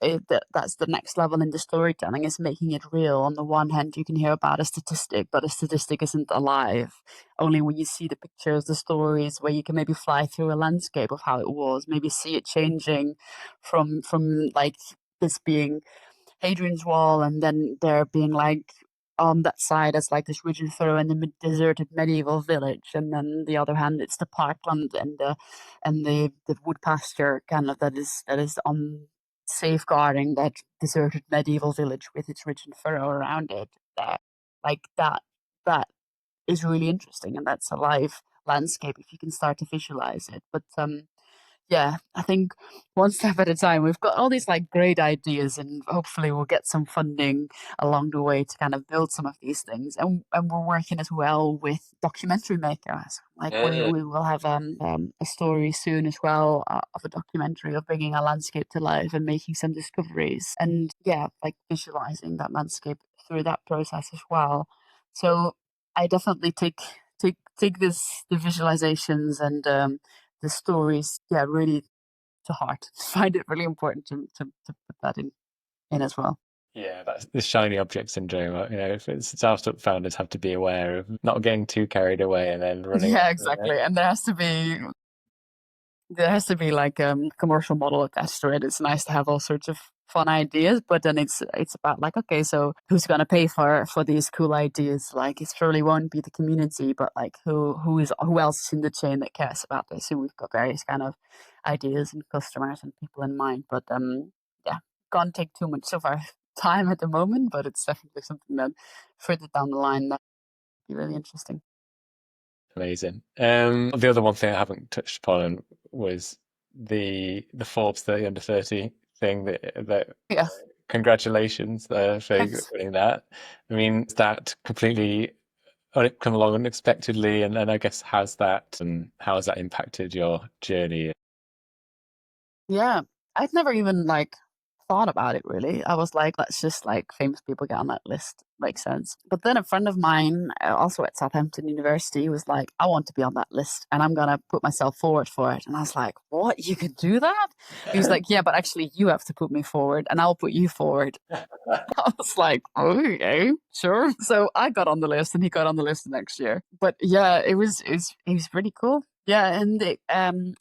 That's the next level in the storytelling, is making it real. On the one hand, you can hear about a statistic, but a statistic isn't alive. Only when you see the pictures, the stories, where you can maybe fly through a landscape of how it was, maybe see it changing from like this being Hadrian's Wall, and then there being like on that side as like this ridge and furrow in the deserted medieval village, and then the other hand it's the parkland and the wood pasture kind of that is on safeguarding that deserted medieval village with its ridge and furrow around it. That like that is really interesting, and that's a live landscape if you can start to visualize it. But yeah, I think one step at a time. We've got all these like great ideas, and hopefully we'll get some funding along the way to kind of build some of these things. And we're working as well with documentary makers. Like Yeah. we will have a story soon as well, of a documentary of bringing a landscape to life and making some discoveries, and yeah, like visualizing that landscape through that process as well. So I definitely take this the visualizations and the stories, yeah, really to heart. Find it really important to put that in as well. Yeah, that's the shiny object syndrome. If it's startup founders have to be aware of not getting too carried away and then running Yeah, off with it. exactly. And there has to be like commercial model attached to it. It's nice to have all sorts of fun ideas, but then it's about like, okay, so who's gonna pay for these cool ideas? Like it surely won't be the community, but like who else is in the chain that cares about this? So we've got various kind of ideas and customers and people in mind. But yeah, can't take too much of our time at the moment, but it's definitely something that further down the line that would be really interesting. Amazing. The other one thing I haven't touched upon was the Forbes 30 under 30 thing that Yeah. congratulations for Thanks. winning that. I mean, is that completely come along unexpectedly, and I guess how has that impacted your journey? Yeah. I'd never even like thought about it really. I was like, let's just like famous people get on that list. Makes sense. But then a friend of mine, also at Southampton University, was like, I want to be on that list and I'm going to put myself forward for it. And I was like, what? You could do that? He was like, yeah, but actually you have to put me forward and I'll put you forward. I was like, okay, sure. So I got on the list, and he got on the list the next year. But yeah, it was pretty cool. Yeah, and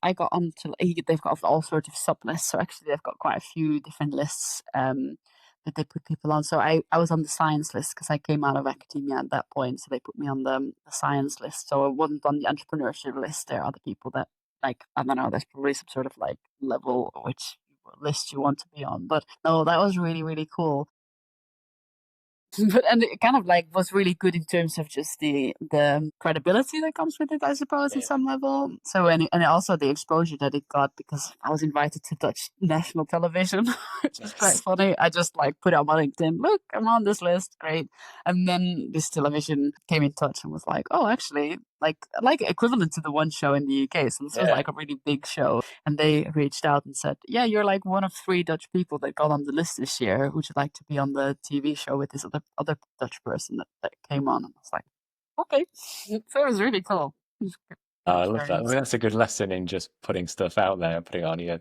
I got on to they've got all sorts of sub lists. So actually, they've got quite a few different lists that they put people on. So I was on the science list because I came out of academia at that point. So they put me on the science list. So I wasn't on the entrepreneurship list. There are other people that like I don't know. There's probably some sort of like level which list you want to be on. But no, that was really really cool. But and it kind of like was really good in terms of just the credibility that comes with it, I suppose, in Yeah. some level. So and also the exposure that it got because I was invited to Dutch national television, which is quite Nice. funny. I just like put out my LinkedIn, look, I'm on this list, great. And then this television came in touch and was like, oh, actually, like equivalent to the one show in the UK. So this was Yeah. like a really big show, and they reached out and said, "Yeah, you're like one of 3 Dutch people that got on the list this year. Would you like to be on the TV show with this other Dutch person that came on?" And I was like, "Okay." So it was really cool. It was a Oh, good I love that. I mean, experience. that's a good lesson in just putting stuff out there and putting it on your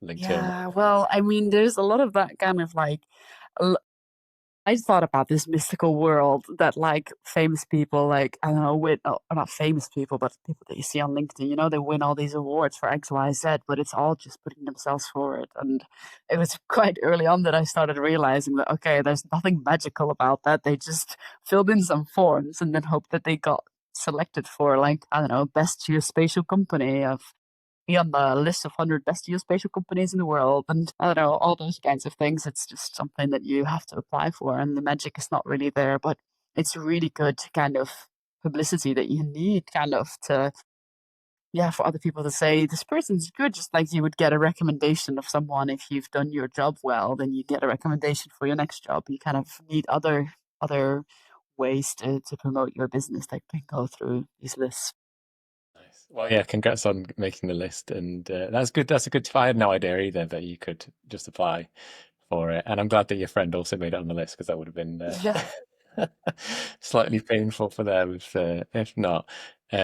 LinkedIn. Yeah, well, I mean, there's a lot of that kind of like I thought about this mystical world that like famous people, like I don't know, win not famous people, but people that you see on LinkedIn, they win all these awards for X, Y, Z, but it's all just putting themselves forward. And it was quite early on that I started realizing that okay, there's nothing magical about that. They just filled in some forms and then hoped that they got selected for like I don't know, best geospatial company of be on the list of 100 best geospatial companies in the world and I don't know, all those kinds of things. It's just something that you have to apply for, and the magic is not really there, but it's really good kind of publicity that you need kind of to, yeah, for other people to say, this person's good, just like you would get a recommendation of someone if you've done your job well, then you get a recommendation for your next job. You kind of need other ways to promote your business that can go through these lists. Nice. Well, yeah, congrats on making the list, and that's good. That's a good. I had no idea either that you could just apply for it, and I'm glad that your friend also made it on the list because that would have been Yeah. slightly painful for them if not. Uh,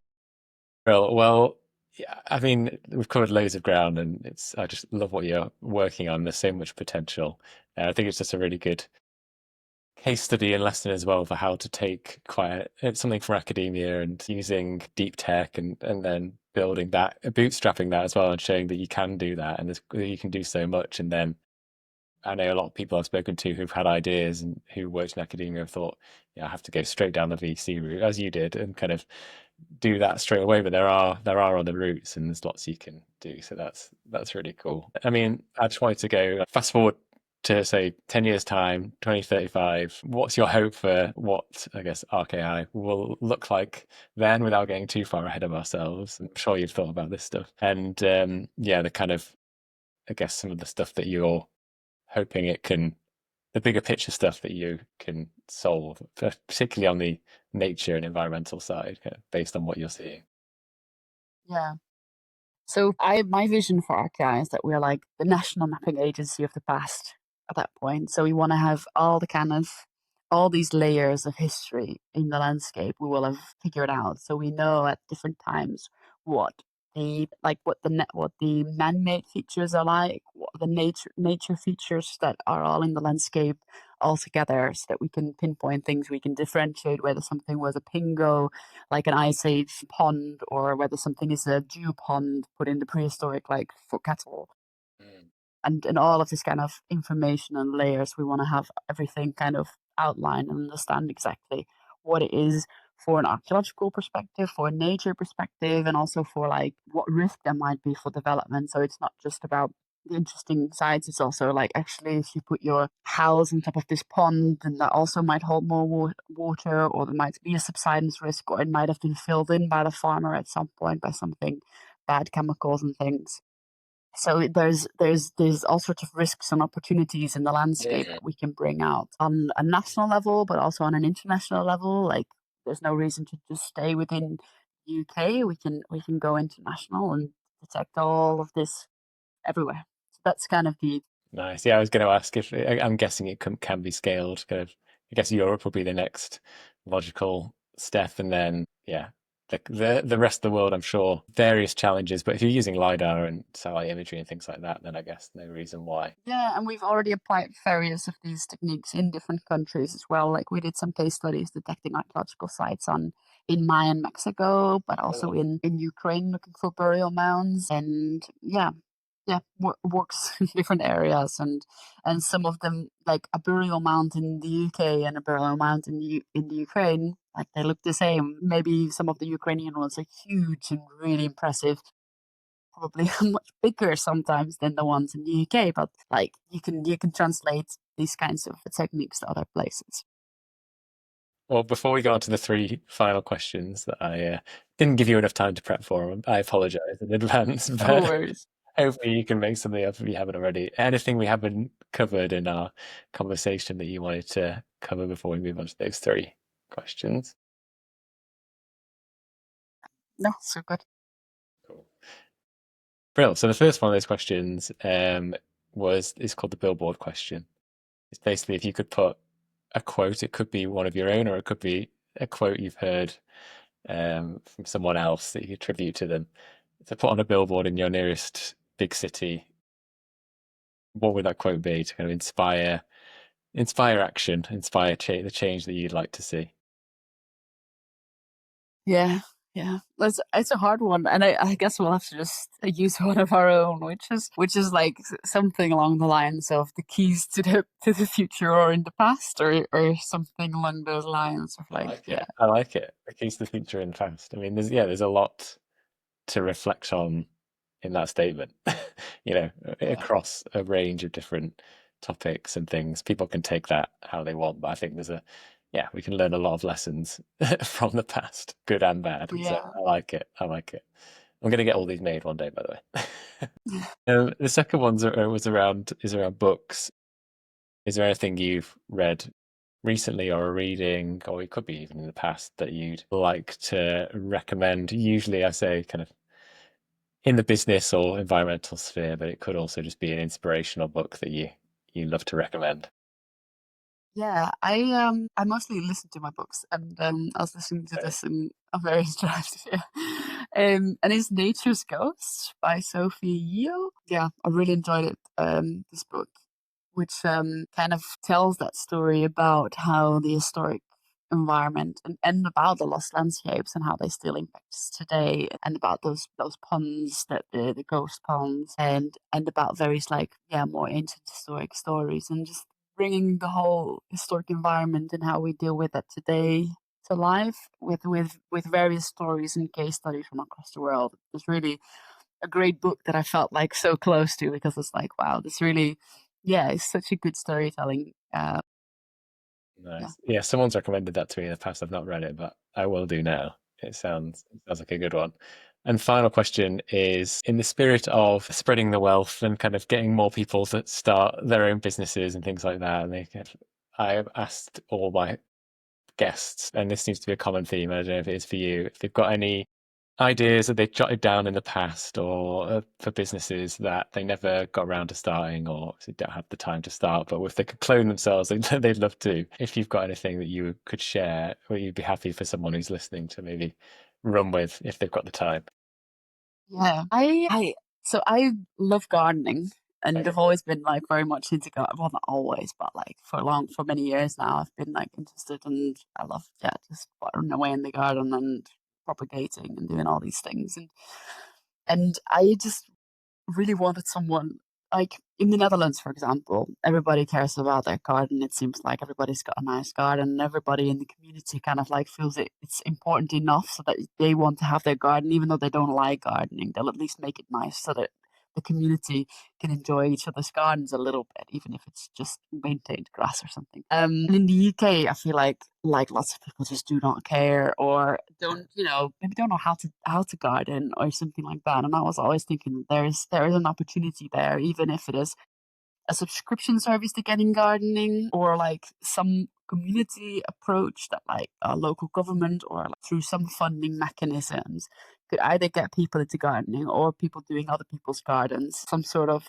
well, yeah, I mean, we've covered loads of ground, and it's. I just love what you're working on. There's so much potential. I think it's just a really good case study and lesson as well for how to take quite something from academia and using deep tech and then building that, bootstrapping that as well, and showing that you can do that and you can do so much. And then I know a lot of people I've spoken to who've had ideas and who worked in academia have thought, yeah, I have to go straight down the VC route as you did and kind of do that straight away. But there are other routes and there's lots you can do. So that's really cool. I mean, I just wanted to go fast forward to say 10 years time, 2035. What's your hope for what I guess ArchAI will look like then without getting too far ahead of ourselves? I'm sure you've thought about this stuff. And yeah, the kind of I guess some of the stuff that you're hoping it can the bigger picture stuff that you can solve, particularly on the nature and environmental side, based on what you're seeing. Yeah. So my vision for ArcAI is that we're like the national mapping agency of the past at that point. So we want to have all these layers of history in the landscape. We will have figured out. So we know at different times what what the man-made features are like, what the nature features that are all in the landscape all together, so that we can pinpoint things. We can differentiate whether something was a pingo like an ice age pond or whether something is a dew pond put in the prehistoric like for cattle, Mm. and all of this kind of information and layers. We want to have everything kind of outlined and understand exactly what it is for an archaeological perspective, for a nature perspective, and also for like what risk there might be for development. So it's not just about the interesting sides. It's also like actually if you put your house on top of this pond, then that also might hold more water, or there might be a subsidence risk, or it might have been filled in by the farmer at some point by something bad chemicals and things. So there's all sorts of risks and opportunities in the landscape Yeah. that we can bring out on a national level, but also on an international level. Like there's no reason to just stay within UK. We can go international and detect all of this everywhere. So that's kind of the Nice. Yeah, I was going to ask if I'm guessing it can be scaled. Kind of, I guess Europe will be the next logical step, and then yeah, the rest of the world, I'm sure, various challenges. But if you're using LiDAR and satellite imagery and things like that, then I guess no reason why. yeah, and we've already applied various of these techniques in different countries as well. Like we did some case studies detecting archaeological sites on in Mayan Mexico, but also Oh. in Ukraine looking for burial mounds. And yeah, works in different areas, and some of them like a burial mound in the UK and a burial mound in the Ukraine, like they look the same. Maybe some of the Ukrainian ones are huge and really impressive, probably much bigger sometimes than the ones in the UK. But like you can translate these kinds of techniques to other places. Well, before we go on to the three final questions that I didn't give you enough time to prep for, I apologize in advance, No but worries. hopefully you can make something up if you haven't already. Anything we haven't covered in our conversation that you wanted to cover before we move on to those three questions? No, so good. Cool. Brilliant. So the first one of those questions is called the billboard question. It's basically if you could put a quote, it could be one of your own, or it could be a quote you've heard from someone else that you attribute to them, to put on a billboard in your nearest big city. What would that quote be to kind of inspire action, inspire the change that you'd like to see? Yeah, yeah. It's a hard one, and I guess we'll have to just use one of our own, which is like something along the lines of the keys to the future or in the past, or something along those lines of I like, like yeah, it. I like it. The keys to the future and fast. I mean, there's a lot to reflect on in that statement. you know, yeah, across a range of different topics and things. People can take that how they want, but I think we can learn a lot of lessons from the past, good and bad. So yeah. I like it. I like it. I'm going to get all these made one day, by the way. The second is around books. Is there anything you've read recently or are reading, or it could be even in the past, that you'd like to recommend? Usually, I say kind of in the business or environmental sphere, but it could also just be an inspirational book that you love to recommend. Yeah, I mostly listen to my books, and I was listening to Okay. this in a various drives. Yeah, and it's Nature's Ghost by Sophie Yeo. Yeah, I really enjoyed it. This book, which kind of tells that story about how the historic environment and about the lost landscapes and how they still impact us today, and about those ponds, that the ghost ponds, and about various like more ancient historic stories, and just bringing the whole historic environment and how we deal with it today to life with various stories and case studies from across the world. It was really a great book that I felt like so close to, because it's like, wow, this really, yeah, it's such a good storytelling. Yeah, Nice. Yeah, someone's recommended that to me in the past. I've not read it, but I will do now. It sounds like a good one. And final question is in the spirit of spreading the wealth and kind of getting more people to start their own businesses and things like that. I've asked all my guests, and this seems to be a common theme. I don't know if it is for you. If they've got any ideas that they jotted down in the past, or for businesses that they never got around to starting, or they don't have the time to start, but if they could clone themselves, they'd love to. If you've got anything that you could share, or you'd be happy for someone who's listening to maybe run with if they've got the time. yeah. I love gardening, and Okay. I've always been like very much into gardening. Well, not always, but like for many years now, I've been like interested, and I love just watering away in the garden and propagating and doing all these things, and I just really wanted someone like in the Netherlands, for example. Everybody cares about their garden. It seems like everybody's got a nice garden, and everybody in the community kind of like feels it's important enough so that they want to have their garden, even though they don't like gardening. They'll at least make it nice so that the community can enjoy each other's gardens a little bit, even if it's just maintained grass or something. And in the UK, I feel like lots of people just do not care, or don't, maybe don't know how to garden or something like that. And I was always thinking there is an opportunity there, even if it is a subscription service to getting gardening, or like some community approach that like a local government or like through some funding mechanisms could either get people into gardening, or people doing other people's gardens. Some sort of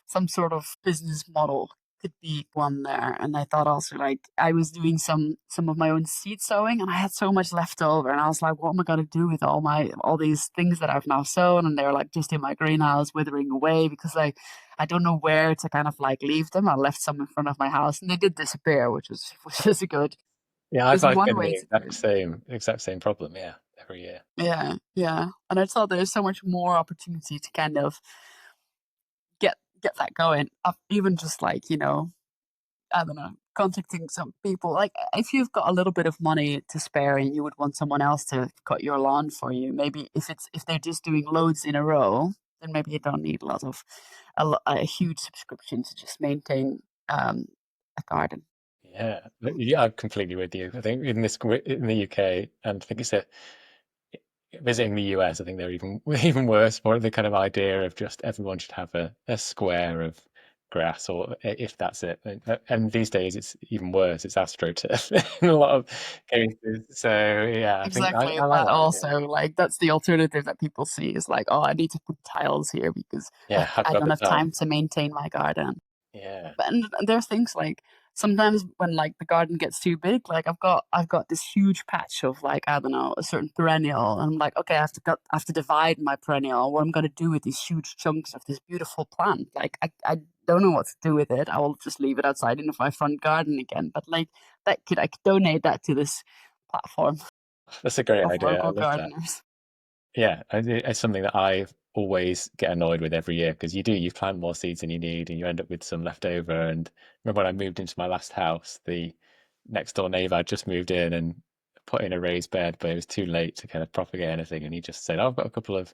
business model could be one there. And I thought also, like, I was doing some of my own seed sowing, and I had so much left over, and I was like, what am I going to do with all these things that I've now sown? And they're like just in my greenhouse withering away, because I don't know where to kind of like leave them. I left some in front of my house, and they did disappear, which was a good. Yeah, I've Is I've one been way the to do it. exact same problem. Yeah, every year. Yeah, yeah. And I thought there's so much more opportunity to kind of get that going. Even just like, I don't know, contacting some people. Like, if you've got a little bit of money to spare and you would want someone else to cut your lawn for you, maybe if they're just doing loads in a row, then maybe you don't need a huge subscription to just maintain um, a garden. Yeah, I'm completely with you. I think in the UK, and I think it's a visiting the US, I think they're even even worse for the kind of idea of just everyone should have a square of grass, or if that's it. And these days, it's even worse. It's astroturf in a lot of cases. So yeah, I think Exactly. I like That that idea. also, like, that's the alternative that people see is like, oh, I need to put tiles here because Yeah, I've I got don't the have time. time to maintain my garden. Yeah, And there's things like sometimes when like the garden gets too big, like I've got this huge patch of like I don't know a certain perennial, and I'm like, okay, I have to divide my perennial. What I'm gonna do with these huge chunks of this beautiful plant? Like I don't know what to do with it. I will just leave it outside in my front garden again. But like I could donate that to this platform that's a great of idea. I local love that. gardeners. Yeah, it's something that I always get annoyed with every year because you plant more seeds than you need and you end up with some left over. And remember when I moved into my last house, the next door neighbor had just moved in and put in a raised bed, but it was too late to kind of propagate anything. And he just said, "Oh, I've got a couple of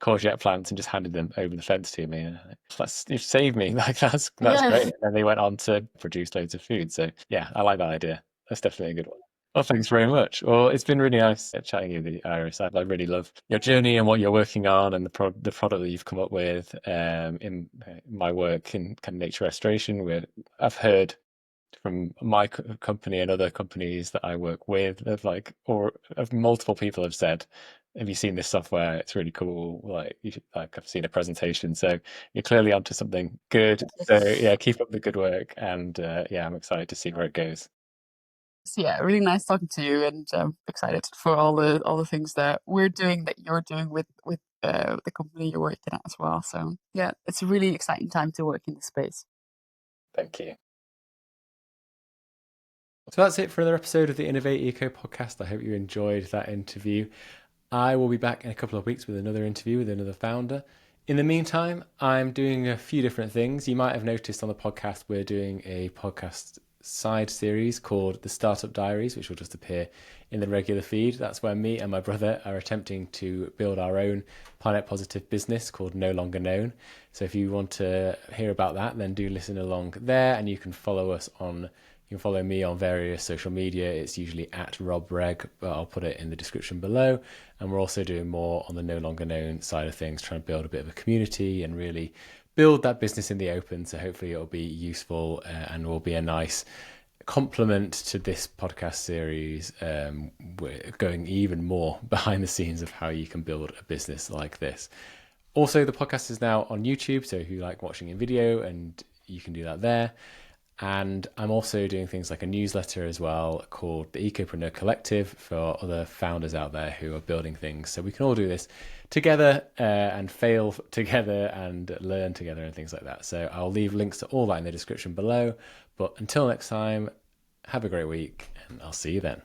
courgette plants," and just handed them over the fence to me. And that's you've saved me. Like that's Yeah. great. And then they went on to produce loads of food. So yeah, I like that idea. That's definitely a good one. Well, thanks very much. Well, it's been really nice chatting with you, Iris. I really love your journey and what you're working on, and the product that you've come up with in my work in kind of nature restoration. Where I've heard from my company and other companies that I work with, of like, or of multiple people have said, "Have you seen this software? It's really cool. Like, you should, like, I've seen a presentation." So you're clearly onto something good. So yeah, keep up the good work, and yeah, I'm excited to see where it goes. So yeah, really nice talking to you, and excited for all the things that we're doing that you're doing with the company you're working at as well. So yeah, it's a really exciting time to work in this space. Thank you. So that's it for another episode of the Innovate Eco podcast. I hope you enjoyed that interview. I will be back in a couple of weeks with another interview with another founder. In the meantime, I'm doing a few different things. You might have noticed on the podcast, we're doing a podcast side series called The Startup Diaries, which will just appear in the regular feed. That's where me and my brother are attempting to build our own planet positive business called No Longer Known. So if you want to hear about that, then do listen along there, and you can follow us on. You can follow me on various social media. It's usually at RobReg, but I'll put it in the description below. And we're also doing more on the No Longer Known side of things, trying to build a bit of a community and really build that business in the open. So hopefully it'll be useful and will be a nice complement to this podcast series. We're going even more behind the scenes of how you can build a business like this. Also, the podcast is now on YouTube, so if you like watching in video, and you can do that there. And I'm also doing things like a newsletter as well called the Ecopreneur Collective for other founders out there who are building things. So we can all do this together and fail together and learn together and things like that. So I'll leave links to all that in the description below. But until next time, have a great week, and I'll see you then.